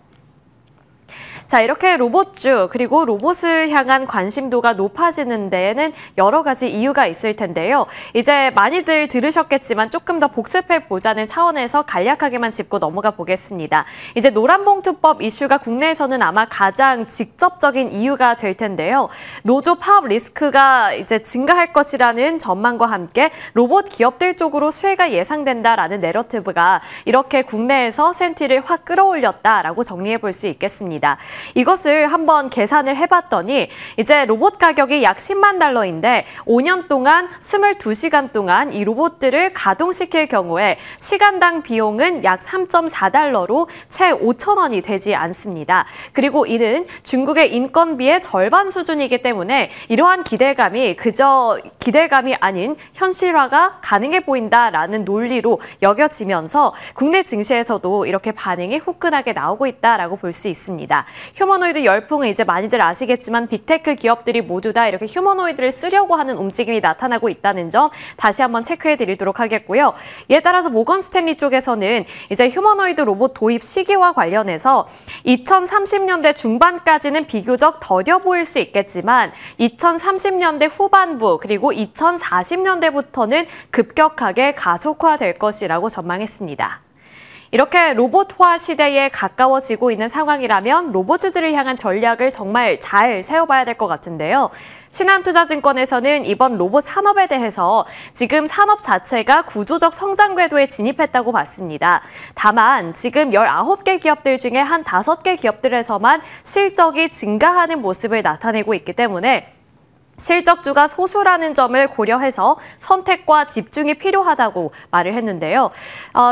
자, 이렇게 로봇주 그리고 로봇을 향한 관심도가 높아지는 데에는 여러 가지 이유가 있을 텐데요. 이제 많이들 들으셨겠지만 조금 더 복습해보자는 차원에서 간략하게만 짚고 넘어가 보겠습니다. 이제 노란봉투법 이슈가 국내에서는 아마 가장 직접적인 이유가 될 텐데요. 노조 파업 리스크가 이제 증가할 것이라는 전망과 함께 로봇 기업들 쪽으로 수혜가 예상된다라는 내러티브가 이렇게 국내에서 센티를 확 끌어올렸다라고 정리해 볼 수 있겠습니다. 이것을 한번 계산을 해봤더니 이제 로봇 가격이 약 10만 달러인데 5년 동안 22시간 동안 이 로봇들을 가동시킬 경우에 시간당 비용은 약 3.4달러로 채 5천 원이 되지 않습니다. 그리고 이는 중국의 인건비의 절반 수준이기 때문에 이러한 기대감이 그저 기대감이 아닌 현실화가 가능해 보인다라는 논리로 여겨지면서 국내 증시에서도 이렇게 반응이 후끈하게 나오고 있다라고 볼 수 있습니다. 휴머노이드 열풍은 이제 많이들 아시겠지만 빅테크 기업들이 모두 다 이렇게 휴머노이드를 쓰려고 하는 움직임이 나타나고 있다는 점 다시 한번 체크해 드리도록 하겠고요. 이에 따라서 모건 스탠리 쪽에서는 이제 휴머노이드 로봇 도입 시기와 관련해서 2030년대 중반까지는 비교적 더뎌 보일 수 있겠지만 2030년대 후반부 그리고 2040년대부터는 급격하게 가속화될 것이라고 전망했습니다. 이렇게 로봇화 시대에 가까워지고 있는 상황이라면 로봇주들을 향한 전략을 정말 잘 세워봐야 될 것 같은데요. 신한투자증권에서는 이번 로봇 산업에 대해서 지금 산업 자체가 구조적 성장 궤도에 진입했다고 봤습니다. 다만 지금 19개 기업들 중에 한 5개 기업들에서만 실적이 증가하는 모습을 나타내고 있기 때문에 실적주가 소수라는 점을 고려해서 선택과 집중이 필요하다고 말을 했는데요.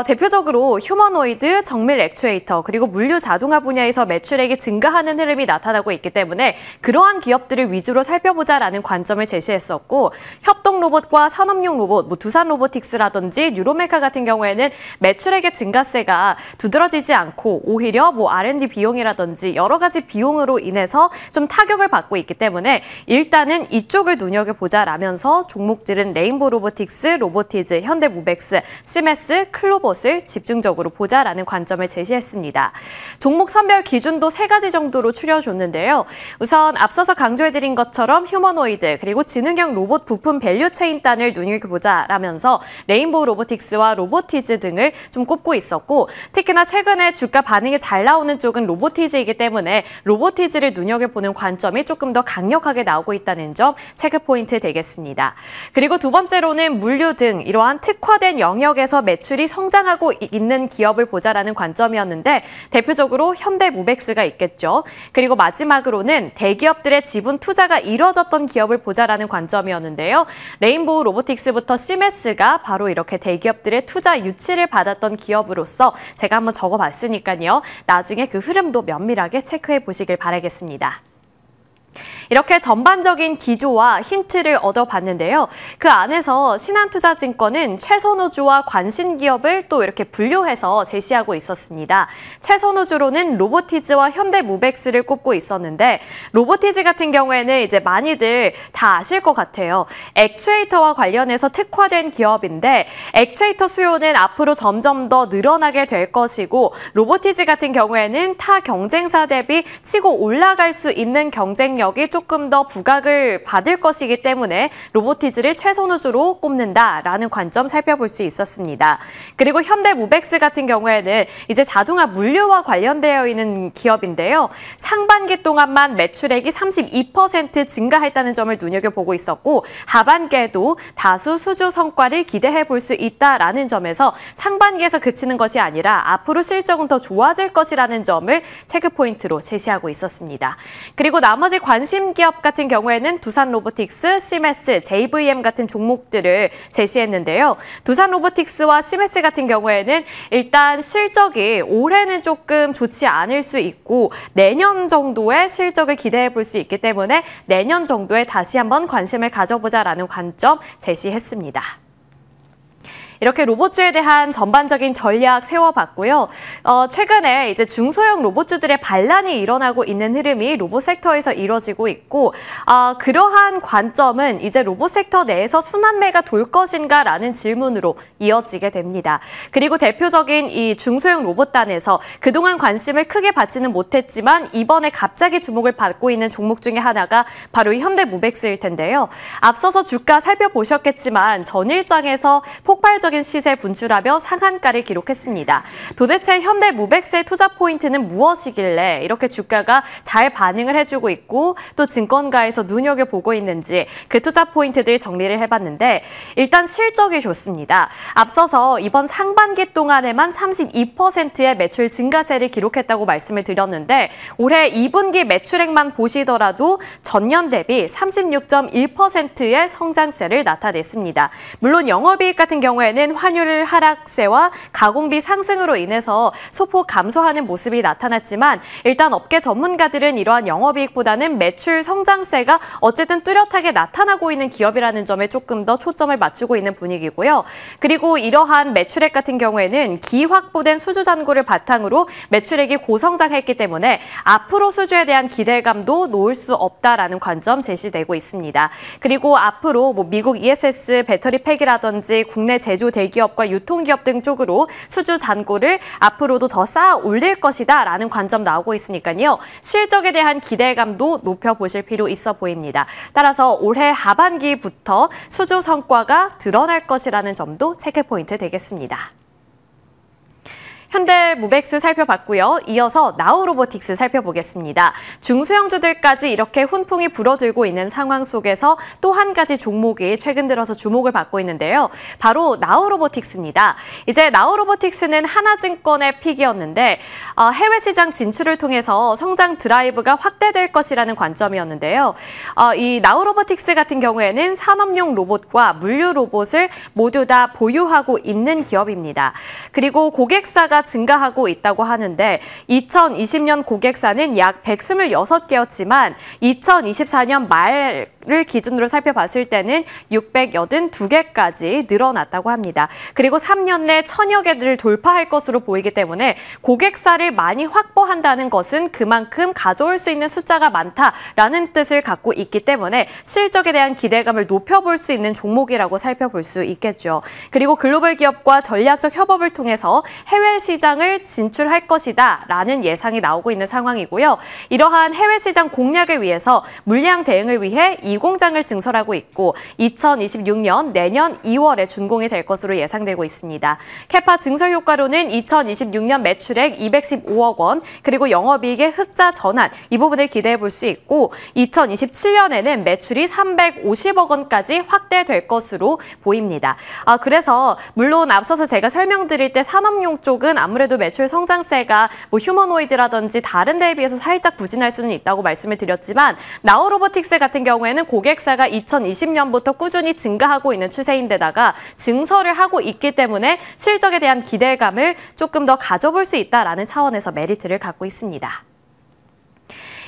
대표적으로 휴머노이드, 정밀 액추에이터, 그리고 물류 자동화 분야에서 매출액이 증가하는 흐름이 나타나고 있기 때문에 그러한 기업들을 위주로 살펴보자라는 관점을 제시했었고 협동 로봇과 산업용 로봇, 두산 로보틱스라든지 뉴로메카 같은 경우에는 매출액의 증가세가 두드러지지 않고 오히려 R&D 비용이라든지 여러 가지 비용으로 인해서 좀 타격을 받고 있기 때문에 일단은 이쪽을 눈여겨보자라면서 종목들은 레인보우 로보틱스, 로보티즈, 현대무벡스, 시메스, 클로봇을 집중적으로 보자라는 관점을 제시했습니다. 종목 선별 기준도 3가지 정도로 추려줬는데요. 우선 앞서서 강조해드린 것처럼 휴머노이드 그리고 지능형 로봇 부품 밸류체인단을 눈여겨보자라면서 레인보우 로보틱스와 로보티즈 등을 좀 꼽고 있었고 특히나 최근에 주가 반응이 잘 나오는 쪽은 로보티즈이기 때문에 로보티즈를 눈여겨보는 관점이 조금 더 강력하게 나오고 있다는 점 관점 체크 포인트 되겠습니다. 그리고 두 번째로는 물류 등 이러한 특화된 영역에서 매출이 성장하고 있는 기업을 보자라는 관점이었는데 대표적으로 현대무백스가 있겠죠. 그리고 마지막으로는 대기업들의 지분 투자가 이루어졌던 기업을 보자라는 관점이었는데요. 레인보우 로보틱스부터 시메스가 바로 이렇게 대기업들의 투자 유치를 받았던 기업으로서 제가 한번 적어봤으니까요. 나중에 그 흐름도 면밀하게 체크해 보시길 바라겠습니다. 이렇게 전반적인 기조와 힌트를 얻어봤는데요. 그 안에서 신한투자증권은 최선호주와 관심기업을 또 이렇게 분류해서 제시하고 있었습니다. 최선호주로는 로보티즈와 현대무백스를 꼽고 있었는데 로보티즈 같은 경우에는 이제 많이들 다 아실 것 같아요. 액추에이터와 관련해서 특화된 기업인데 액추에이터 수요는 앞으로 점점 더 늘어나게 될 것이고 로보티즈 같은 경우에는 타 경쟁사 대비 치고 올라갈 수 있는 경쟁력이 조금 더 부각을 받을 것이기 때문에 로보티즈를 최선우주로 꼽는다라는 관점 살펴볼 수 있었습니다. 그리고 현대무백스 같은 경우에는 이제 자동화 물류와 관련되어 있는 기업인데요. 상반기 동안만 매출액이 32% 증가했다는 점을 눈여겨보고 있었고 하반기에도 다수 수주 성과를 기대해 볼 수 있다라는 점에서 상반기에서 그치는 것이 아니라 앞으로 실적은 더 좋아질 것이라는 점을 체크 포인트로 제시하고 있었습니다. 그리고 나머지 관심 기업 같은 경우에는 두산로보틱스, 시메스, JVM 같은 종목들을 제시했는데요. 두산로보틱스와 시메스 같은 경우에는 일단 실적이 올해는 조금 좋지 않을 수 있고 내년 정도의 실적을 기대해 볼 수 있기 때문에 내년 정도에 다시 한번 관심을 가져보자라는 관점 제시했습니다. 이렇게 로봇주에 대한 전반적인 전략 세워봤고요. 최근에 이제 중소형 로봇주들의 반란이 일어나고 있는 흐름이 로봇 섹터에서 이뤄지고 있고 그러한 관점은 이제 로봇 섹터 내에서 순환매가 돌 것인가라는 질문으로 이어지게 됩니다. 그리고 대표적인 이 중소형 로봇단에서 그동안 관심을 크게 받지는 못했지만 이번에 갑자기 주목을 받고 있는 종목 중에 하나가 바로 현대무백스일 텐데요. 앞서서 주가 살펴보셨겠지만 전일장에서 폭발적인 시세 분출하며 상한가를 기록했습니다. 도대체 현대무백스의 투자 포인트는 무엇이길래 이렇게 주가가 잘 반응을 해주고 있고 또 증권가에서 눈여겨보고 있는지 그 투자 포인트들 정리를 해봤는데 일단 실적이 좋습니다. 앞서서 이번 상반기 동안에만 32%의 매출 증가세를 기록했다고 말씀을 드렸는데 올해 2분기 매출액만 보시더라도 전년 대비 36.1%의 성장세를 나타냈습니다. 물론 영업이익 같은 경우에는 환율 하락세와 가공비 상승으로 인해서 소폭 감소하는 모습이 나타났지만 일단 업계 전문가들은 이러한 영업이익보다는 매출 성장세가 어쨌든 뚜렷하게 나타나고 있는 기업이라는 점에 조금 더 초점을 맞추고 있는 분위기고요. 그리고 이러한 매출액 같은 경우에는 기확보된 수주 잔고를 바탕으로 매출액이 고성장했기 때문에 앞으로 수주에 대한 기대감도 놓을 수 없다라는 관점 제시되고 있습니다. 그리고 앞으로 미국 ESS 배터리 팩이라든지 국내 제조 대기업과 유통기업 등 쪽으로 수주 잔고를 앞으로도 더 쌓아 올릴 것이다 라는 관점 나오고 있으니까요. 실적에 대한 기대감도 높여보실 필요 있어 보입니다. 따라서 올해 하반기부터 수주 성과가 드러날 것이라는 점도 체크 포인트 되겠습니다. 현대무백스 살펴봤고요. 이어서 나우로보틱스 살펴보겠습니다. 중소형주들까지 이렇게 훈풍이 불어들고 있는 상황 속에서 또 한 가지 종목이 최근 들어서 주목을 받고 있는데요. 바로 나우로보틱스입니다. 이제 나우로보틱스는 하나증권의 픽이었는데 해외 시장 진출을 통해서 성장 드라이브가 확대될 것이라는 관점이었는데요. 이 나우로보틱스 같은 경우에는 산업용 로봇과 물류 로봇을 모두 다 보유하고 있는 기업입니다. 그리고 고객사가 증가하고 있다고 하는데 2020년 고객사는 약 126개였지만 2024년 말을 기준으로 살펴봤을 때는 682개까지 늘어났다고 합니다. 그리고 3년 내 1000여 개를 돌파할 것으로 보이기 때문에 고객사를 많이 확보한다는 것은 그만큼 가져올 수 있는 숫자가 많다라는 뜻을 갖고 있기 때문에 실적에 대한 기대감을 높여볼 수 있는 종목이라고 살펴볼 수 있겠죠. 그리고 글로벌 기업과 전략적 협업을 통해서 해외 시장을 진출할 것이다 라는 예상이 나오고 있는 상황이고요. 이러한 해외 시장 공략을 위해서 물량 대응을 위해 2공장을 증설하고 있고 2026년 내년 2월에 준공이 될 것으로 예상되고 있습니다. 캐파 증설 효과로는 2026년 매출액 215억 원, 그리고 영업이익의 흑자 전환, 이 부분을 기대해 볼 수 있고 2027년에는 매출이 350억 원까지 확대될 것으로 보입니다. 그래서 물론 앞서서 제가 설명드릴 때 산업용 쪽은 아무래도 매출 성장세가 뭐 휴머노이드라든지 다른 데에 비해서 살짝 부진할 수는 있다고 말씀을 드렸지만 나우로보틱스 같은 경우에는 고객사가 2020년부터 꾸준히 증가하고 있는 추세인데다가 증설을 하고 있기 때문에 실적에 대한 기대감을 조금 더 가져볼 수 있다라는 차원에서 메리트를 갖고 있습니다.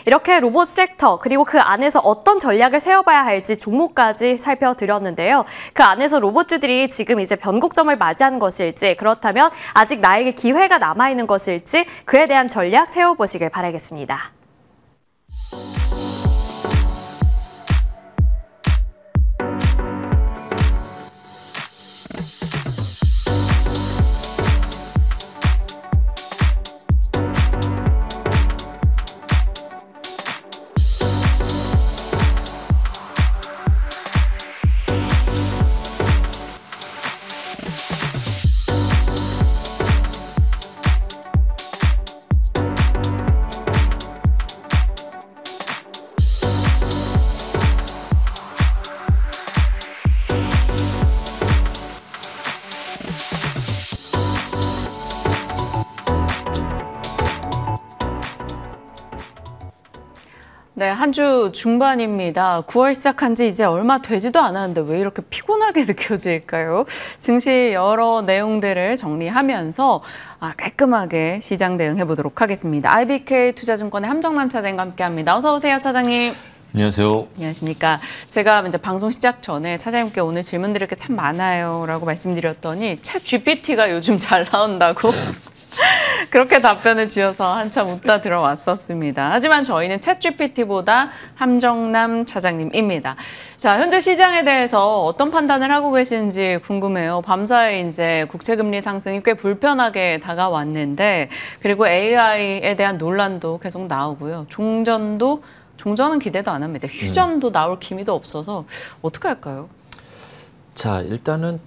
이렇게 로봇 섹터, 그리고 그 안에서 어떤 전략을 세워봐야 할지 종목까지 살펴드렸는데요. 그 안에서 로봇주들이 지금 이제 변곡점을 맞이하는 것일지, 그렇다면 아직 나에게 기회가 남아있는 것일지, 그에 대한 전략 세워보시길 바라겠습니다. 네, 한 주 중반입니다. 9월 시작한 지 이제 얼마 되지도 않았는데 왜 이렇게 피곤하게 느껴질까요? 증시 여러 내용들을 정리하면서 깔끔하게 시장 대응해 보도록 하겠습니다. IBK 투자증권의 함정남 차장님과 함께합니다. 어서 오세요, 차장님. 안녕하세요. 안녕하십니까. 제가 이제 방송 시작 전에 차장님께 오늘 질문 드릴 게 참 많아요라고 말씀드렸더니 챗 GPT가 요즘 잘 나온다고 그렇게 답변을 주셔서 한참 웃다 들어왔었습니다. 하지만 저희는 챗GPT보다 함정남 차장님입니다. 자, 현재 시장에 대해서 어떤 판단을 하고 계신지 궁금해요. 밤사이 이제 국채금리 상승이 꽤 불편하게 다가왔는데, 그리고 AI에 대한 논란도 계속 나오고요. 종전은 기대도 안 합니다. 휴전도 나올 기미도 없어서 어떻게 할까요? 자, 일단은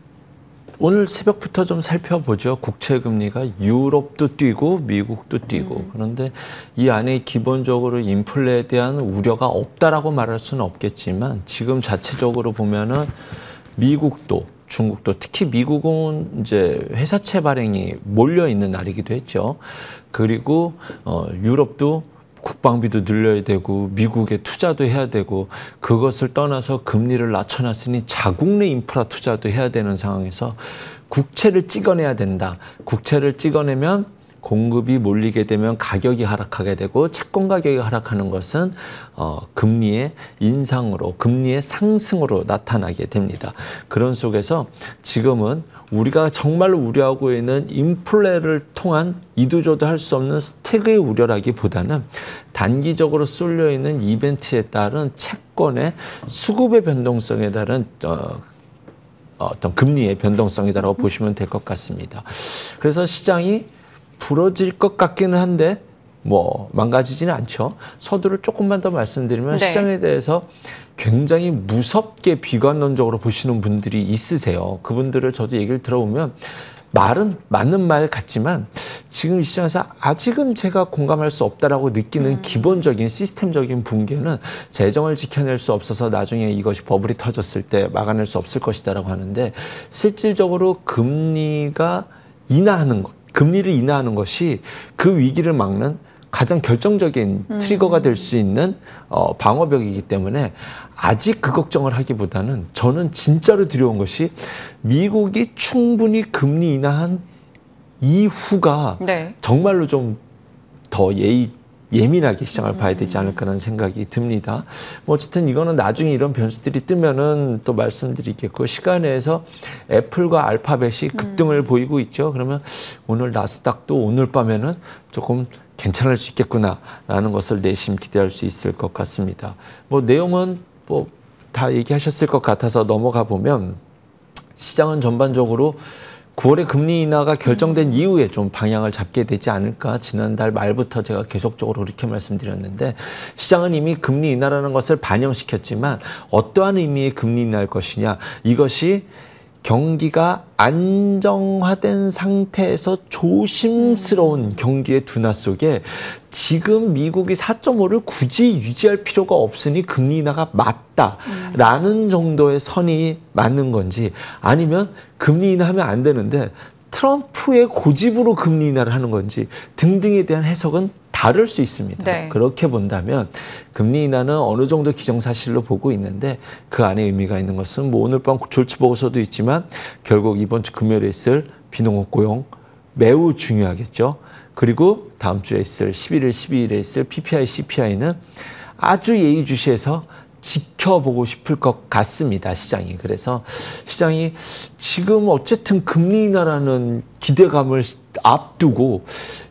오늘 새벽부터 좀 살펴보죠. 국채 금리가 유럽도 뛰고 미국도 뛰고 그런데 이 안에 기본적으로 인플레에 대한 우려가 없다라고 말할 수는 없겠지만 지금 자체적으로 보면은 미국도 중국도 특히 미국은 이제 회사채 발행이 몰려 있는 날이기도 했죠. 그리고 유럽도 국방비도 늘려야 되고 미국에 투자도 해야 되고 그것을 떠나서 금리를 낮춰놨으니 자국 내 인프라 투자도 해야 되는 상황에서 국채를 찍어내야 된다. 국채를 찍어내면 공급이 몰리게 되면 가격이 하락하게 되고 채권 가격이 하락하는 것은 금리의 인상으로 금리의 상승으로 나타나게 됩니다. 그런 속에서 지금은 우리가 정말로 우려하고 있는 인플레를 통한 이도저도 할 수 없는 스태그의 우려라기보다는 단기적으로 쏠려 있는 이벤트에 따른 채권의 수급의 변동성에 따른 어떤 금리의 변동성이다라고 보시면 될 것 같습니다. 그래서 시장이 부러질 것 같기는 한데 뭐 망가지지는 않죠. 서두를 조금만 더 말씀드리면 네. 시장에 대해서 굉장히 무섭게 비관론적으로 보시는 분들이 있으세요. 그분들을 저도 얘기를 들어보면 말은 맞는 말 같지만 지금 이 시장에서 아직은 제가 공감할 수 없다라고 느끼는 기본적인 시스템적인 붕괴는 재정을 지켜낼 수 없어서 나중에 이것이 버블이 터졌을 때 막아낼 수 없을 것이다라고 하는데 실질적으로 금리가 인하하는 것, 금리를 인하하는 것이 그 위기를 막는 가장 결정적인 트리거가 될 수 있는 방어벽이기 때문에 아직 그 걱정을 하기보다는 저는 진짜로 두려운 것이 미국이 충분히 금리 인하한 이후가 네. 정말로 좀 더 예민하게 시장을 봐야 되지 않을까라는 생각이 듭니다. 뭐 어쨌든 이거는 나중에 이런 변수들이 뜨면은 또 말씀드리겠고 시간에서 애플과 알파벳이 급등을 보이고 있죠. 그러면 오늘 나스닥도 오늘 밤에는 조금 괜찮을 수 있겠구나라는 것을 내심 기대할 수 있을 것 같습니다. 뭐 내용은 뭐 다 얘기하셨을 것 같아서 넘어가 보면 시장은 전반적으로 9월에 금리 인하가 결정된 이후에 좀 방향을 잡게 되지 않을까. 지난달 말부터 제가 계속적으로 그렇게 말씀드렸는데 시장은 이미 금리 인하라는 것을 반영시켰지만 어떠한 의미의 금리 인하일 것이냐. 이것이 경기가 안정화된 상태에서 조심스러운 경기의 둔화 속에 지금 미국이 4.5를 굳이 유지할 필요가 없으니 금리 인하가 맞다라는 정도의 선이 맞는 건지 아니면 금리 인하하면 안 되는데 트럼프의 고집으로 금리 인하를 하는 건지 등등에 대한 해석은 다를 수 있습니다. 네. 그렇게 본다면 금리 인하는 어느 정도 기정사실로 보고 있는데 그 안에 의미가 있는 것은 뭐 오늘 밤 졸지 보고서도 있지만 결국 이번 주 금요일에 있을 비농업 고용 매우 중요하겠죠. 그리고 다음 주에 있을 11일, 12일에 있을 PPI, CPI는 아주 예의주시해서 지켜보고 싶을 것 같습니다. 시장이. 그래서 시장이 지금 어쨌든 금리 인하라는 기대감을 앞두고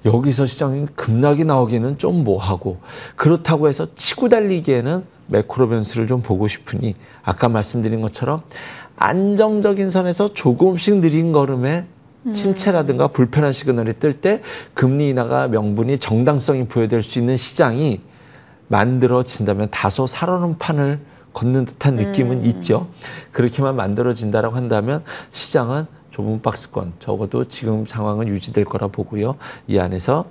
여기서 시장이 급락이 나오기는 좀 뭐하고 그렇다고 해서 치고 달리기에는 매크로 변수를 좀 보고 싶으니 아까 말씀드린 것처럼 안정적인 선에서 조금씩 느린 걸음에 침체라든가 불편한 시그널이 뜰 때 금리 인하가 명분이 정당성이 부여될 수 있는 시장이 만들어진다면 다소 살아놓은 판을 걷는 듯한 느낌은 있죠. 그렇게만 만들어진다라고 한다면 시장은 좁은 박스권 적어도 지금 상황은 유지될 거라 보고요. 이 안에서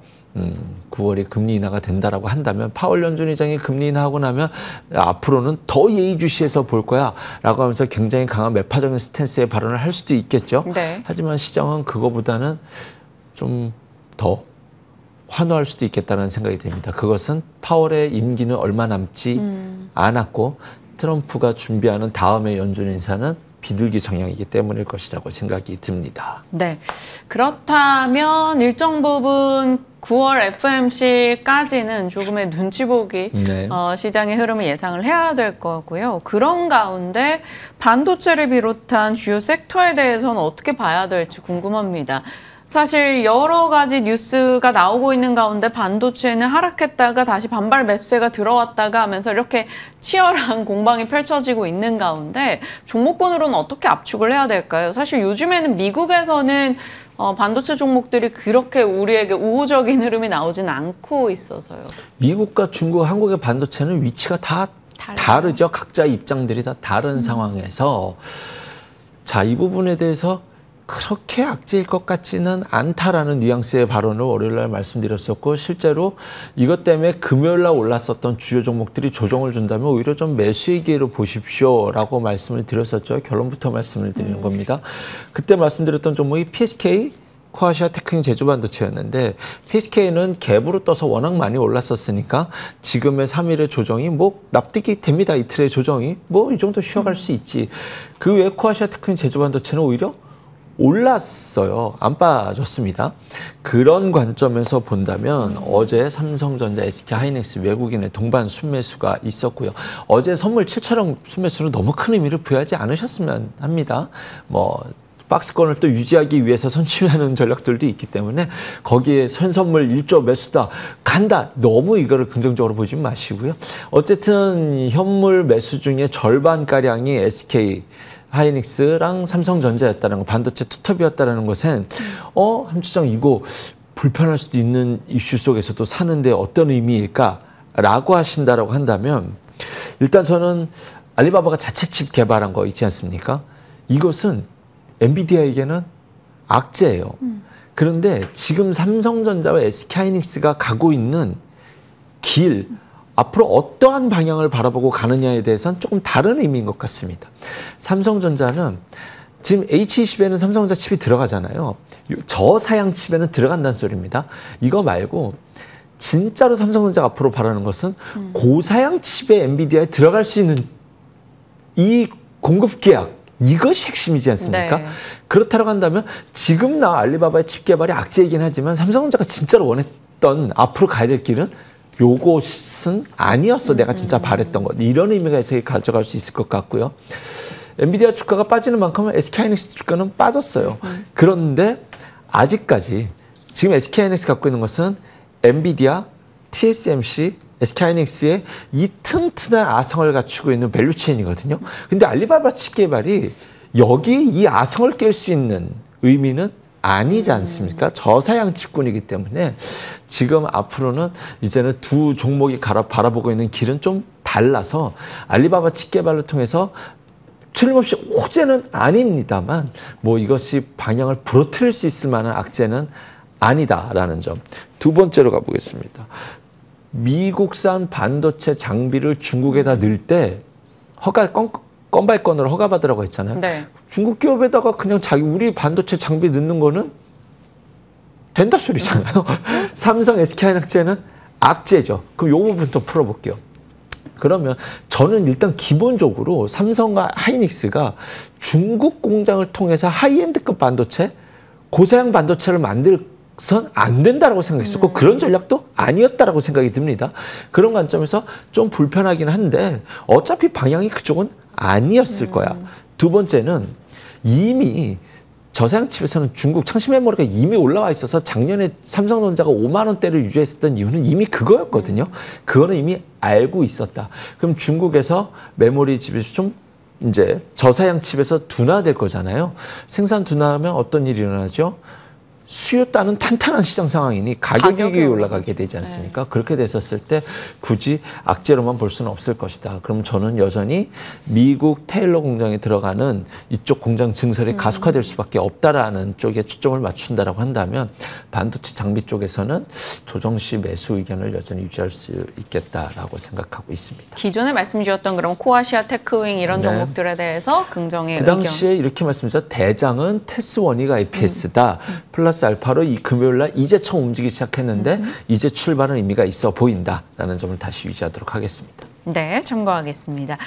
9월에 금리 인하가 된다라고 한다면 파월 연준 의장이 금리 인하하고 나면 앞으로는 더 예의주시해서 볼 거야 라고 하면서 굉장히 강한 매파적인 스탠스의 발언을 할 수도 있겠죠. 네. 하지만 시장은 그거보다는 좀 더 환호할 수도 있겠다는 생각이 듭니다. 그것은 파월의 임기는 얼마 남지 않았고 트럼프가 준비하는 다음의 연준 인사는 비둘기 성향이기 때문일 것이라고 생각이 듭니다. 네. 그렇다면 일정 부분 9월 FOMC까지는 조금의 눈치 보기 네. 시장의 흐름을 예상을 해야 될 거고요. 그런 가운데 반도체를 비롯한 주요 섹터에 대해서는 어떻게 봐야 될지 궁금합니다. 사실 여러 가지 뉴스가 나오고 있는 가운데 반도체는 하락했다가 다시 반발 매수세가 들어왔다가 하면서 이렇게 치열한 공방이 펼쳐지고 있는 가운데 종목군으로는 어떻게 압축을 해야 될까요? 사실 요즘에는 미국에서는 반도체 종목들이 그렇게 우리에게 우호적인 흐름이 나오진 않고 있어서요. 미국과 중국, 한국의 반도체는 위치가 다 다르죠. 각자 입장들이 다 다른 상황에서 자, 이 부분에 대해서 그렇게 악재일 것 같지는 않다라는 뉘앙스의 발언을 월요일 날 말씀드렸었고 실제로 이것 때문에 금요일 날 올랐었던 주요 종목들이 조정을 준다면 오히려 좀 매수의 기회로 보십시오라고 말씀을 드렸었죠. 결론부터 말씀을 드리는 겁니다. 그때 말씀드렸던 종목이 PSK, 코아시아 테크닉 제조반도체였는데 PSK는 갭으로 떠서 워낙 많이 올랐었으니까 지금의 3일의 조정이 뭐 납득이 됩니다. 이틀의 조정이 뭐 이 정도 쉬어갈 수 있지. 그 외에 코아시아 테크닉 제조반도체는 오히려 올랐어요. 안 빠졌습니다. 그런 관점에서 본다면 어제 삼성전자, SK하이닉스 외국인의 동반 순매수가 있었고요. 어제 선물 7,000원 순매수는 너무 큰 의미를 부여하지 않으셨으면 합니다. 뭐 박스권을 또 유지하기 위해서 선취하는 전략들도 있기 때문에 거기에 선선물 1조 매수다 간다. 너무 이거를 긍정적으로 보지 마시고요. 어쨌든 현물 매수 중에 절반가량이 SK 하이닉스랑 삼성전자였다는 거, 반도체 투톱이었다는 것은 함추장 이거 불편할 수도 있는 이슈 속에서도 사는데 어떤 의미일까라고 하신다라고 한다면 일단 저는 알리바바가 자체 칩 개발한 거 있지 않습니까? 이것은 엔비디아에게는 악재예요. 그런데 지금 삼성전자와 SK하이닉스가 가고 있는 길 앞으로 어떠한 방향을 바라보고 가느냐에 대해서는 조금 다른 의미인 것 같습니다. 삼성전자는 지금 H20에는 삼성전자 칩이 들어가잖아요. 저사양 칩에는 들어간다는 소리입니다. 이거 말고 진짜로 삼성전자가 앞으로 바라는 것은 고사양 칩에 엔비디아에 들어갈 수 있는 이 공급 계약 이것이 핵심이지 않습니까? 네. 그렇다고 한다면 지금 나 알리바바의 칩 개발이 악재이긴 하지만 삼성전자가 진짜로 원했던 앞으로 가야 될 길은 요것은 아니었어. 내가 진짜 바랬던 것. 이런 의미가 있어서 가져갈 수 있을 것 같고요. 엔비디아 주가가 빠지는 만큼은 SK하이닉스 주가는 빠졌어요. 그런데 아직까지 지금 SK하이닉스 갖고 있는 것은 엔비디아, TSMC, SK하이닉스의 이 튼튼한 아성을 갖추고 있는 밸류체인이거든요. 근데 알리바바 칩 개발이 여기 이 아성을 깰 수 있는 의미는 아니지 않습니까? 저사양 집군이기 때문에 지금 앞으로는 이제는 두 종목이 바라보고 있는 길은 좀 달라서 알리바바 집계발을 통해서 틀림없이 호재는 아닙니다만 뭐 이것이 방향을 부러뜨릴 수 있을 만한 악재는 아니다라는 점. 두 번째로 가보겠습니다. 미국산 반도체 장비를 중국에다 넣을 때 건발건으로 허가받으라고 했잖아요. 네. 중국 기업에다가 그냥 우리 반도체 장비 넣는 거는 된다 소리잖아요. 삼성, SK하이닉스는 악재죠. 그럼 이 부분부터 풀어볼게요. 그러면 저는 일단 기본적으로 삼성과 하이닉스가 중국 공장을 통해서 하이엔드급 반도체, 고사양 반도체를 만들선 안 된다라고 생각했었고 그런 전략도 아니었다라고 생각이 듭니다. 그런 관점에서 좀 불편하긴 한데 어차피 방향이 그쪽은 아니었을 거야. 두 번째는 이미 저사양 칩에서는 중국 창시 메모리가 이미 올라와 있어서 작년에 삼성전자가 5만 원대를 유지했었던 이유는 이미 그거였거든요. 그거는 이미 알고 있었다. 그럼 중국에서 메모리 칩에서 좀 이제 저사양 칩에서 둔화될 거잖아요. 생산 둔화하면 어떤 일이 일어나죠? 수요 따는 탄탄한 시장 상황이니 가격이 올라가게 되지 않습니까? 네. 그렇게 됐었을 때 굳이 악재로만 볼 수는 없을 것이다. 그럼 저는 여전히 미국 테일러 공장에 들어가는 이쪽 공장 증설이 가속화될 수밖에 없다라는 쪽에 초점을 맞춘다라고 한다면 반도체 장비 쪽에서는 조정 시 매수 의견을 여전히 유지할 수 있겠다라고 생각하고 있습니다. 기존에 말씀 주셨던 그럼 코아시아, 테크윙 이런 종목들에 대해서 긍정의 의견. 그 당시에 이렇게 말씀드렸죠. 대장은 테스원이가 APS다. 플러스 알파로 이 금요일 날 이제 처음 움직이기 시작했는데 이제 출발은 의미가 있어 보인다라는 점을 다시 유지하도록 하겠습니다. 네, 참고하겠습니다.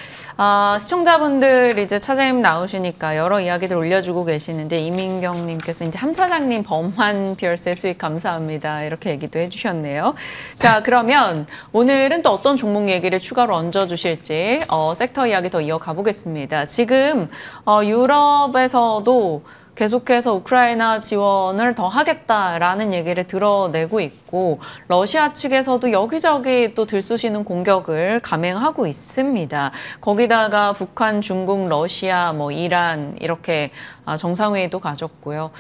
시청자분들 이제 차장님 나오시니까 여러 이야기들 올려주고 계시는데 이민경님께서 이제 함 차장님 범한 별세 수익 감사합니다. 이렇게 얘기도 해주셨네요. 자, 그러면 오늘은 또 어떤 종목 얘기를 추가로 얹어주실지 섹터 이야기 더 이어가 보겠습니다. 지금 유럽에서도 계속해서 우크라이나 지원을 더 하겠다라는 얘기를 드러내고 있고 러시아 측에서도 여기저기 또 들쑤시는 공격을 감행하고 있습니다. 거기다가 북한, 중국, 러시아, 이란 이렇게 정상회의도 가졌고요.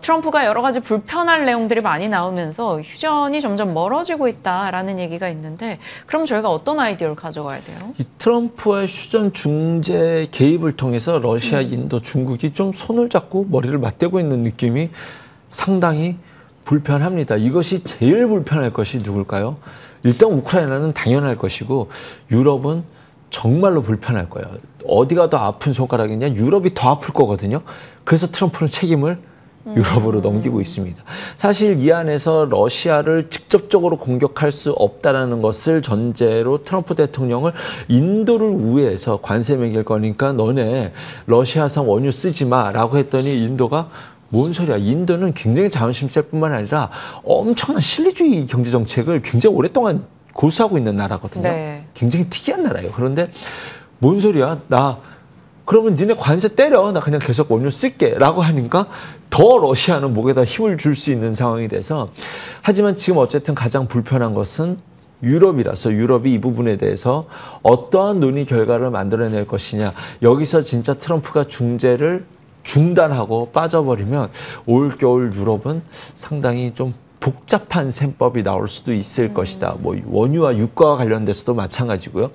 트럼프가 여러 가지 불편할 내용들이 많이 나오면서 휴전이 점점 멀어지고 있다라는 얘기가 있는데 그럼 저희가 어떤 아이디어를 가져가야 돼요? 이 트럼프의 휴전 중재 개입을 통해서 러시아, 인도, 중국이 좀 손을 잡고 머리를 맞대고 있는 느낌이 상당히 불편합니다. 이것이 제일 불편할 것이 누굴까요? 일단 우크라이나는 당연할 것이고 유럽은 정말로 불편할 거예요. 어디가 더 아픈 손가락이냐? 유럽이 더 아플 거거든요. 그래서 트럼프는 책임을 유럽으로 넘기고 있습니다. 사실 이 안에서 러시아를 직접적으로 공격할 수 없다는 것을 전제로 트럼프 대통령을 인도를 우회해서 관세 매길 거니까 너네 러시아산 원유 쓰지 마라고 했더니 인도가 뭔 소리야. 인도는 굉장히 자존심 셀 뿐만 아니라 엄청난 실리주의 경제 정책을 굉장히 오랫동안 고수하고 있는 나라거든요. 네. 굉장히 특이한 나라예요. 그런데 뭔 소리야. 그러면 니네 관세 때려. 나 그냥 계속 원유 쓸게. 라고 하니까 더 러시아는 목에다 힘을 줄 수 있는 상황이 돼서 하지만 지금 어쨌든 가장 불편한 것은 유럽이라서 유럽이 이 부분에 대해서 어떠한 논의 결과를 만들어낼 것이냐. 여기서 진짜 트럼프가 중재를 중단하고 빠져버리면 올겨울 유럽은 상당히 좀 복잡한 셈법이 나올 수도 있을 것이다. 원유와 유가와 관련돼서도 마찬가지고요.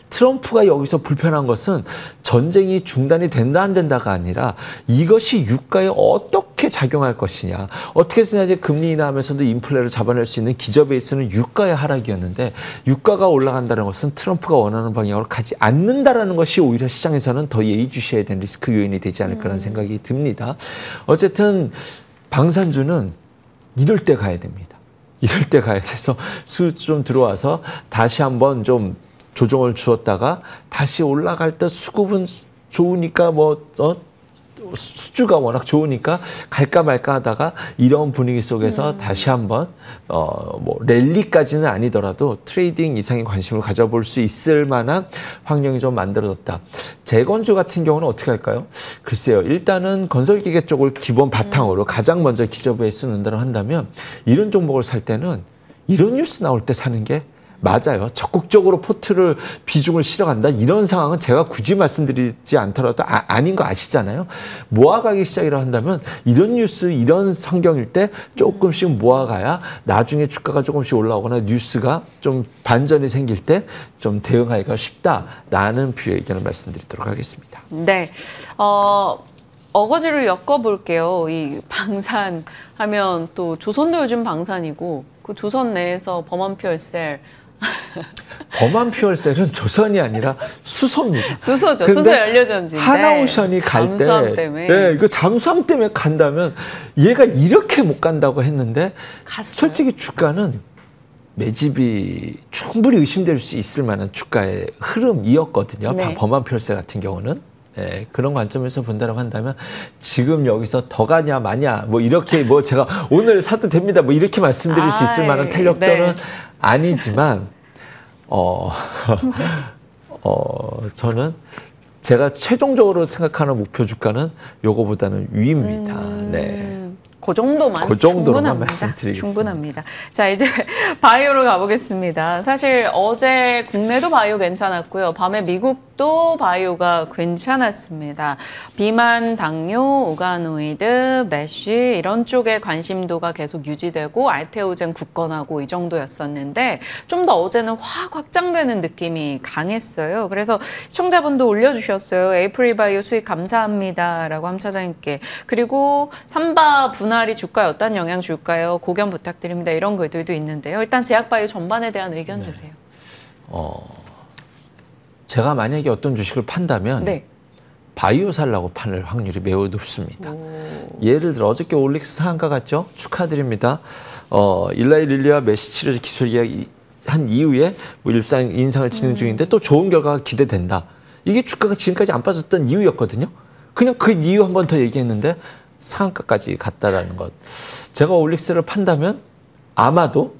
트럼프가 여기서 불편한 것은 전쟁이 중단이 된다 안 된다가 아니라 이것이 유가에 어떻게 작용할 것이냐. 어떻게 해서냐지 금리 인하하면서도 인플레를 잡아낼 수 있는 기저베이스는 유가의 하락이었는데 유가가 올라간다는 것은 트럼프가 원하는 방향으로 가지 않는다라는 것이 오히려 시장에서는 더 예의주시해야 되는 리스크 요인이 되지 않을까라는 생각이 듭니다. 어쨌든 방산주는 이럴 때 가야 됩니다. 이럴 때 가야 돼서 수익 좀 들어와서 다시 한번 좀 조정을 주었다가 다시 올라갈 때 수급은 좋으니까 수주가 워낙 좋으니까 갈까 말까 하다가 이런 분위기 속에서 다시 한번 랠리까지는 아니더라도 트레이딩 이상의 관심을 가져볼 수 있을 만한 환경이 좀 만들어졌다. 재건주 같은 경우는 어떻게 할까요? 글쎄요. 일단은 건설기계 쪽을 기본 바탕으로 가장 먼저 기저부에 쓰는다고 한다면 이런 종목을 살 때는 이런 뉴스 나올 때 사는 게 맞아요. 적극적으로 포트를 비중을 실어간다. 이런 상황은 제가 굳이 말씀드리지 않더라도 아닌 거 아시잖아요. 모아가기 시작이라 한다면 이런 뉴스, 이런 환경일 때 조금씩 모아가야 나중에 주가가 조금씩 올라오거나 뉴스가 좀 반전이 생길 때 좀 대응하기가 쉽다라는 뷰의 의견을 말씀드리도록 하겠습니다. 네. 어거지를 엮어볼게요. 이 방산하면 또 조선도 요즘 방산이고 그 조선 내에서 범한퓨얼셀 범한퓨얼셀은 조선이 아니라 수소입니다. 수소죠. 수소 연료전지인데 하나오션이 갈 때, 잠수함 때문에. 네, 이거 잠수함 때문에 간다면 얘가 이렇게 못 간다고 했는데 갔어요? 솔직히 주가는 매집이 충분히 의심될 수 있을 만한 주가의 흐름이었거든요. 네. 범한퓨얼셀 같은 경우는. 네, 그런 관점에서 본다고 한다면 지금 여기서 더 가냐 마냐 뭐 이렇게 뭐 제가 오늘 사도 됩니다 뭐 이렇게 말씀드릴 수 있을 만한 탄력도는 네. 아니지만 저는 제가 최종적으로 생각하는 목표 주가는 요거보다는 위입니다. 네. 그 정도만, 그 정도로만 충분합니다. 말씀드리겠습니다. 충분합니다. 자, 이제 바이오로 가보겠습니다. 사실 어제 국내도 바이오 괜찮았고요. 밤에 미국도 바이오가 괜찮았습니다. 비만, 당뇨, 오가노이드, 메쉬 이런 쪽에 관심도가 계속 유지되고 알테오젠 굳건하고 이 정도였었는데 좀 더 어제는 확 확장되는 느낌이 강했어요. 그래서 시청자분도 올려주셨어요. 에이프릴 바이오 수익 감사합니다. 라고 함 차장님께. 그리고 삼바 분할이 주가에 어떤 영향 줄까요? 고견 부탁드립니다. 이런 글들도 있는데요. 일단 제약바이오 전반에 대한 의견 주세요. 제가 만약에 어떤 주식을 판다면 네. 바이오 살라고 팔 확률이 매우 높습니다. 예를 들어 어저께 올릭스 상한가 갔죠? 축하드립니다. 일라이 릴리와 메시 치료제 기술 이야기 한 이후에 뭐 일상 인상을 진행 중인데 또 좋은 결과가 기대된다. 이게 주가가 지금까지 안 빠졌던 이유였거든요. 그냥 그 이유 한 번 더 얘기했는데 상한가까지 갔다라는 것. 제가 올릭스를 판다면 아마도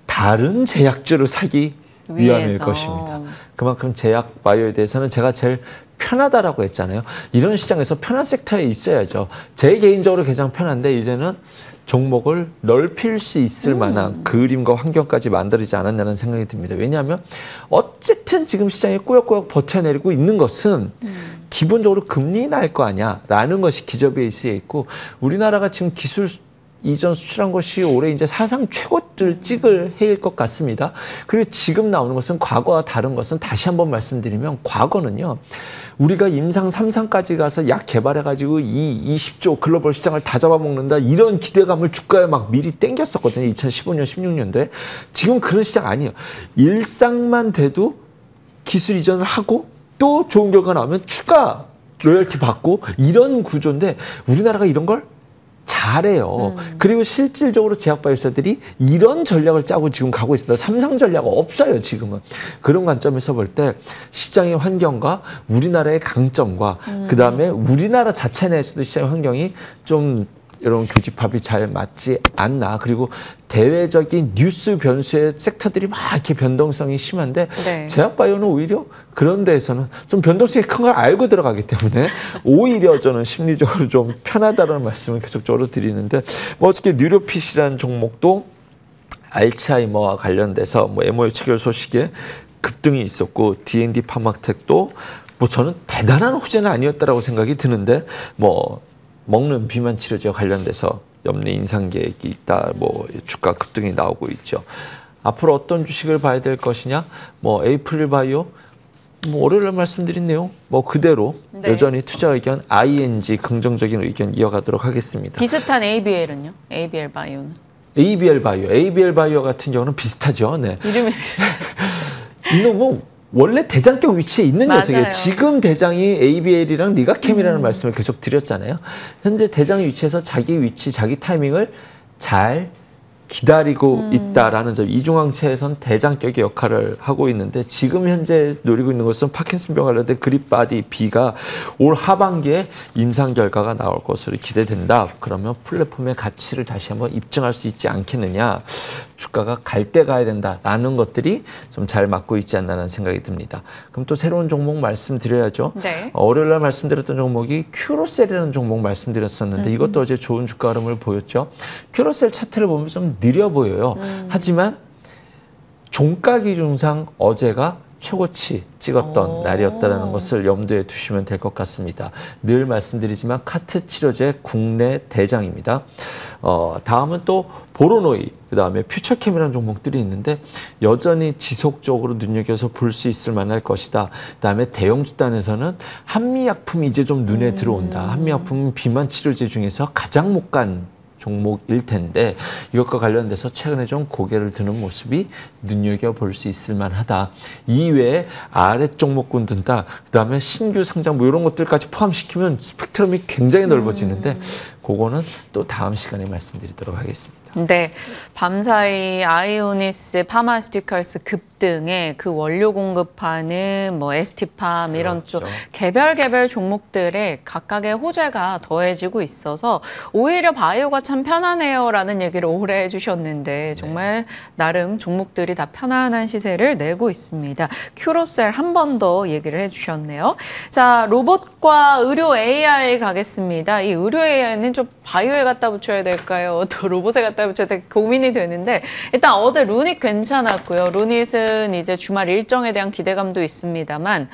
다른 제약주를 사기 위함일 것입니다. 그만큼 제약 바이오에 대해서는 제가 제일 편하다라고 했잖아요. 이런 시장에서 편한 섹터에 있어야죠. 제 개인적으로 가장 편한데 이제는 종목을 넓힐 수 있을 만한 그림과 환경까지 만들어지지 않았냐는 생각이 듭니다. 왜냐하면 어쨌든 지금 시장이 꾸역꾸역 버텨내리고 있는 것은 기본적으로 금리 날 거 아니야 라는 것이 기저베이스에 있고 우리나라가 지금 기술 이전 수출한 것이 올해 이제 사상 최고를 찍을 해일 것 같습니다. 그리고 지금 나오는 것은 과거와 다른 것은 다시 한번 말씀드리면 과거는요. 우리가 임상 3상까지 가서 약 개발해가지고 이 20조 글로벌 시장을 다 잡아먹는다 이런 기대감을 주가에 막 미리 땡겼었거든요. 2015년, 16년도에. 지금 그런 시장 아니에요. 일상만 돼도 기술 이전을 하고 또 좋은 결과 나오면 추가 로열티 받고 이런 구조인데 우리나라가 이런 걸 잘해요. 그리고 실질적으로 제약바이오사들이 이런 전략을 짜고 지금 가고 있습니다. 삼상 전략 없어요, 지금은. 그런 관점에서 볼 때 시장의 환경과 우리나라의 강점과 그다음에 우리나라 자체 내에서도 시장의 환경이 좀 이런 교집합이 잘 맞지 않나. 그리고 대외적인 뉴스 변수의 섹터들이 막 이렇게 변동성이 심한데 네. 제약바이오는 오히려 그런 데에서는 좀 변동성이 큰 걸 알고 들어가기 때문에 오히려 저는 심리적으로 좀 편하다는 말씀을 계속적으로 드리는데 뭐 어저께 뉴로핏이라는 종목도 알츠하이머와 관련돼서 뭐 MOU 체결 소식에 급등이 있었고 D&D 파마텍도 뭐 저는 대단한 호재는 아니었다라고 생각이 드는데 뭐 먹는 비만 치료제와 관련돼서 염내 인상 계획이 있다. 뭐 주가 급등이 나오고 있죠. 앞으로 어떤 주식을 봐야 될 것이냐? 뭐 에이프릴 바이오 뭐 월요일에 말씀드린 내용 뭐 그대로 네. 여전히 투자 의견 ING 긍정적인 의견 이어가도록 하겠습니다. 비슷한 ABL은요? ABL 바이오는? ABL 바이오 같은 경우는 비슷하죠. 네. 이름이 이놈은 원래 대장격 위치에 있는 맞아요. 녀석이에요. 지금 대장이 ABL이랑 리가캠이라는 말씀을 계속 드렸잖아요. 현재 대장 위치에서 자기 위치, 자기 타이밍을 잘 기다리고 있다라는 점. 이중항체에선 대장격의 역할을 하고 있는데 지금 현재 노리고 있는 것은 파킨슨병 관련된 그립바디 B가 올 하반기에 임상 결과가 나올 것으로 기대된다. 그러면 플랫폼의 가치를 다시 한번 입증할 수 있지 않겠느냐. 주가가 갈 때 가야 된다라는 것들이 좀 잘 맞고 있지 않나라는 생각이 듭니다. 그럼 또 새로운 종목 말씀드려야죠. 네. 월요일 날 말씀드렸던 종목이 큐로셀이라는 종목 말씀드렸었는데 이것도 어제 좋은 주가 흐름을 보였죠. 큐로셀 차트를 보면 좀 느려 보여요. 하지만 종가 기준상 어제가 최고치 찍었던 날이었다는 것을 염두에 두시면 될 것 같습니다. 늘 말씀드리지만 카트 치료제 국내 대장입니다. 다음은 또 보로노이, 그다음에 퓨처캠이라는 종목들이 있는데 여전히 지속적으로 눈여겨서 볼 수 있을 만할 것이다. 그다음에 대형 주단에서는 한미약품이 이제 좀 눈에 들어온다. 한미약품은 비만 치료제 중에서 가장 못 간 종목일 텐데 이것과 관련돼서 최근에 좀 고개를 드는 모습이 눈여겨볼 수 있을 만하다. 이외에 아래 종목군 든다. 그다음에 신규 상장 뭐 이런 것들까지 포함시키면 스펙트럼이 굉장히 넓어지는데 그거는 또 다음 시간에 말씀드리도록 하겠습니다. 네, 밤사이 아이오니스, 파마스티컬스 급등에 그 원료 공급하는 뭐 ST팜 이런 쪽 개별 종목들의 각각의 호재가 더해지고 있어서 오히려 바이오가 참 편하네요라는 얘기를 오래 해주셨는데 정말 나름 종목들이 다 편안한 시세를 내고 있습니다. 큐로셀 한 번 더 얘기를 해주셨네요. 자, 로봇과 의료 AI 가겠습니다. 이 의료 AI는 좀 바이오에 갖다 붙여야 될까요? 또 로봇에 갖다 붙여야 될까 고민이 되는데 일단 어제 루닛 괜찮았고요. 루닛은 이제 주말 일정에 대한 기대감도 있습니다만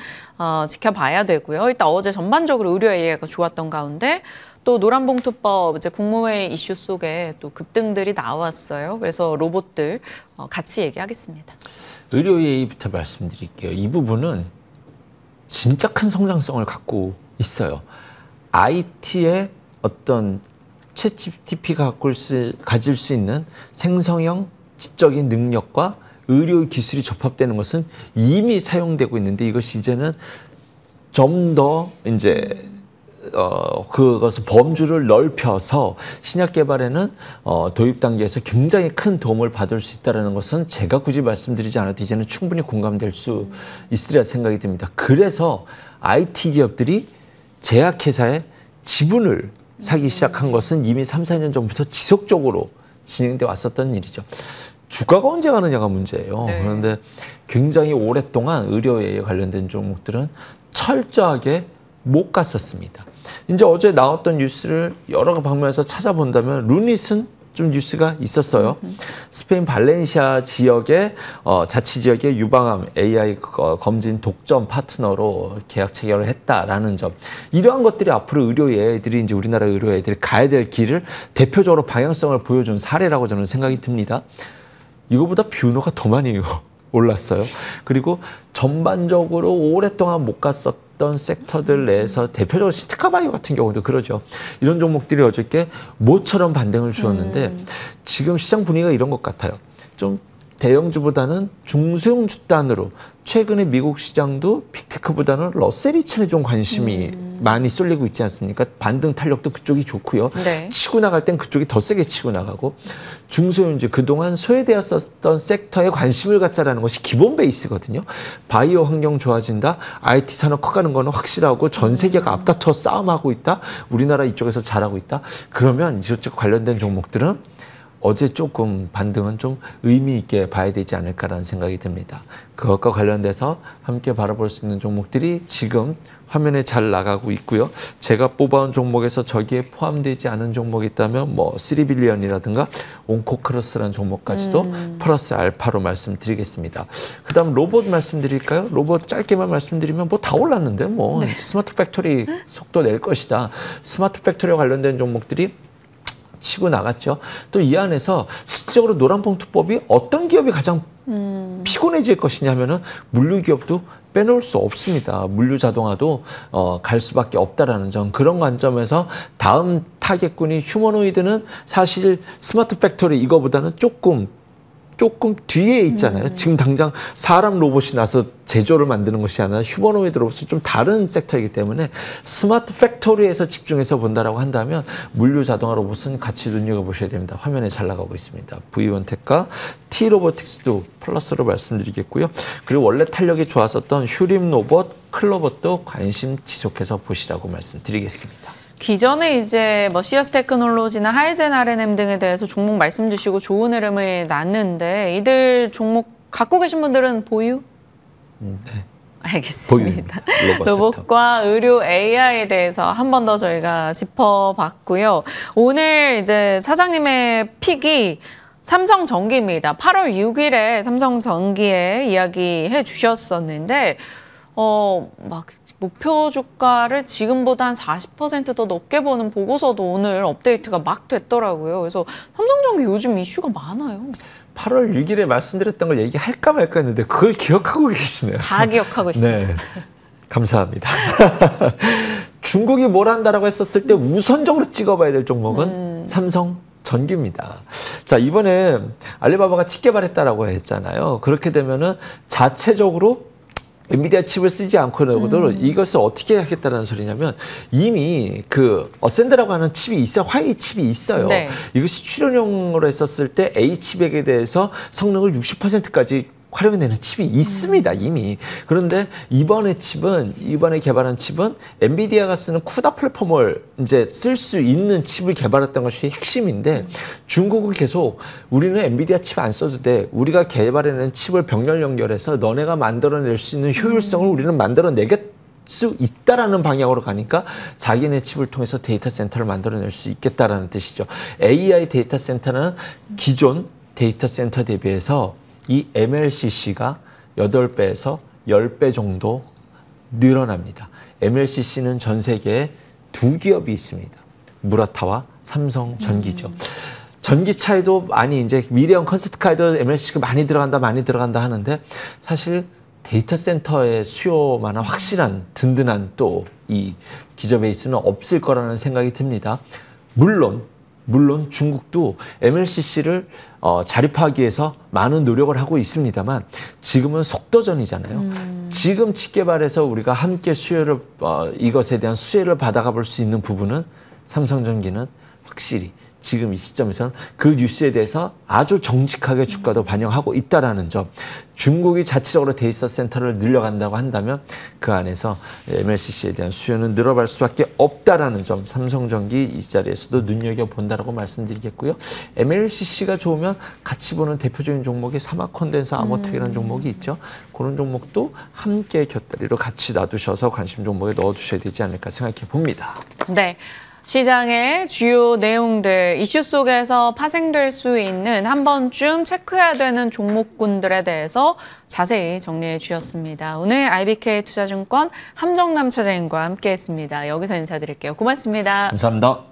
지켜봐야 되고요. 일단 어제 전반적으로 의료 AI가 좋았던 가운데 또 노란봉투법 이제 국무회의 이슈 속에 또 급등들이 나왔어요. 그래서 로봇들 같이 얘기하겠습니다. 의료 AI부터 말씀드릴게요. 이 부분은 진짜 큰 성장성을 갖고 있어요. IT의 어떤 챗GPT가 가질 수 있는 생성형 지적인 능력과 의료 기술이 접합되는 것은 이미 사용되고 있는데 이것이 이제는 좀 더 이제 그것을 범주를 넓혀서 신약 개발에는 도입 단계에서 굉장히 큰 도움을 받을 수 있다는 것은 제가 굳이 말씀드리지 않아도 이제는 충분히 공감될 수 있으리라 생각이 듭니다. 그래서 IT 기업들이 제약회사의 지분을 사기 시작한 것은 이미 3, 4년 전부터 지속적으로 진행돼 왔었던 일이죠. 주가가 언제 가느냐가 문제예요. 네. 그런데 굉장히 오랫동안 의료에 관련된 종목들은 철저하게 못 갔었습니다. 이제 어제 나왔던 뉴스를 여러 방면에서 찾아본다면 루닛은 좀 뉴스가 있었어요. 스페인 발렌시아 지역의 자치 지역의 유방암 AI 검진 독점 파트너로 계약 체결을 했다라는 점. 이러한 것들이 앞으로 의료 AI들이 이제 우리나라 의료 AI들이 가야 될 길을 대표적으로 방향성을 보여준 사례라고 저는 생각이 듭니다. 이거보다 뷰노가 더 많이 올랐어요. 그리고 전반적으로 오랫동안 못 갔었던 섹터들 내에서 대표적으로 시트카바이오 같은 경우도 그러죠. 이런 종목들이 어저께 모처럼 반등을 주었는데 지금 시장 분위기가 이런 것 같아요. 좀 대형주보다는 중소형 주단으로 최근에 미국 시장도 빅테크보다는 러셀 2000에 좀 관심이 많이 쏠리고 있지 않습니까? 반등 탄력도 그쪽이 좋고요. 네. 치고 나갈 땐 그쪽이 더 세게 치고 나가고 중소형주 그동안 소외되었었던 섹터에 관심을 갖자라는 것이 기본 베이스거든요. 바이오 환경 좋아진다. IT 산업 커가는 거는 확실하고 전 세계가 앞다투어 싸움하고 있다. 우리나라 이쪽에서 잘하고 있다. 그러면 이쪽 관련된 종목들은 어제 조금 반등은 좀 의미 있게 봐야 되지 않을까라는 생각이 듭니다. 그것과 관련돼서 함께 바라볼 수 있는 종목들이 지금 화면에 잘 나가고 있고요. 제가 뽑아온 종목에서 저기에 포함되지 않은 종목이 있다면 뭐 3빌리언이라든가 온코크로스라는 종목까지도 플러스 알파로 말씀드리겠습니다. 그다음 로봇 말씀드릴까요? 로봇 짧게만 말씀드리면 뭐 다 올랐는데 뭐 네. 스마트 팩토리 속도 낼 것이다. 스마트 팩토리와 관련된 종목들이 치고 나갔죠. 또 이 안에서 실질적으로 노란봉투법이 어떤 기업이 가장 피곤해질 것이냐 하면은 물류 기업도 빼놓을 수 없습니다. 물류 자동화도 갈 수밖에 없다라는 점. 그런 관점에서 다음 타겟군이 휴머노이드는 사실 스마트 팩토리 이거보다는 조금 뒤에 있잖아요. 지금 당장 사람 로봇이 나서 제조를 만드는 것이 아니라 휴머노이드 로봇은 좀 다른 섹터이기 때문에 스마트 팩토리에서 집중해서 본다라고 한다면 물류 자동화 로봇은 같이 눈여겨보셔야 됩니다. 화면에 잘 나가고 있습니다. V1텍과 T로보틱스도 플러스로 말씀드리겠고요. 그리고 원래 탄력이 좋았었던 휴림 로봇, 클로봇도 관심 지속해서 보시라고 말씀드리겠습니다. 기존에 이제 뭐 시어스 테크놀로지나 하이젠 R&M 등에 대해서 종목 말씀 주시고 좋은 흐름을 났는데 이들 종목 갖고 계신 분들은 보유? 네. 알겠습니다. 로봇과 의료 AI에 대해서 한 번 더 저희가 짚어봤고요. 오늘 이제 사장님의 픽이 삼성전기입니다. 8월 6일에 삼성전기에 이야기해 주셨었는데 막 목표 주가를 지금보다 한 40% 더 높게 보는 보고서도 오늘 업데이트가 막 됐더라고요. 그래서 삼성전기 요즘 이슈가 많아요. 8월 6일에 말씀드렸던 걸 얘기할까 말까 했는데 그걸 기억하고 계시네요. 다 기억하고 있습니다. 네, 감사합니다. 중국이 뭘 한다라고 했었을 때 우선적으로 찍어봐야 될 종목은 삼성전기입니다. 자, 이번에 알리바바가 칩 개발했다라고 했잖아요. 그렇게 되면은 자체적으로 엔비디아 칩을 쓰지 않고도 이것을 어떻게 하겠다는 소리냐면 이미 그 어센드라고 하는 칩이 있어요. 화웨이 칩이 있어요. 네. 이것이 출연용으로 했었을 때 A 칩에 대해서 성능을 60%까지 활용해내는 칩이 있습니다, 이미. 그런데 이번에 개발한 칩은 엔비디아가 쓰는 쿠다 플랫폼을 이제 쓸 수 있는 칩을 개발했던 것이 핵심인데 중국은 계속 우리는 엔비디아 칩 안 써도 돼. 우리가 개발해낸 칩을 병렬 연결해서 너네가 만들어낼 수 있는 효율성을 우리는 만들어내겠다. 수 있다라는 방향으로 가니까 자기네 칩을 통해서 데이터 센터를 만들어낼 수 있겠다라는 뜻이죠. AI 데이터 센터는 기존 데이터 센터 대비해서 이 MLCC가 8배에서 10배 정도 늘어납니다. MLCC는 전 세계에 2기업이 있습니다. 무라타와 삼성전기죠. 전기차에도 많이 이제 미래형 컨셉카에도 MLCC가 많이 들어간다 하는데 사실 데이터 센터의 수요만한 확실한 든든한 또 이 기저베이스는 없을 거라는 생각이 듭니다. 물론 중국도 MLCC를 자립하기 위해서 많은 노력을 하고 있습니다만 지금은 속도전이잖아요. 지금 칩 개발해서 우리가 함께 이것에 대한 수혜를 받아가 볼 수 있는 부분은 삼성전기는 확실히 지금 이 시점에서는 그 뉴스에 대해서 아주 정직하게 주가도 반영하고 있다라는 점. 중국이 자체적으로 데이터 센터를 늘려간다고 한다면 그 안에서 MLCC에 대한 수요는 늘어갈 수밖에 없다라는 점. 삼성전기 이 자리에서도 눈여겨본다라고 말씀드리겠고요. MLCC가 좋으면 같이 보는 대표적인 종목이 사마컨덴서 아모텍이라는 종목이 있죠. 그런 종목도 함께 곁다리로 같이 놔두셔서 관심 종목에 넣어두셔야 되지 않을까 생각해 봅니다. 네. 시장의 주요 내용들, 이슈 속에서 파생될 수 있는 한 번쯤 체크해야 되는 종목군들에 대해서 자세히 정리해 주셨습니다. 오늘 IBK 투자증권 함정남 차장님과 함께했습니다. 여기서 인사드릴게요. 고맙습니다. 감사합니다.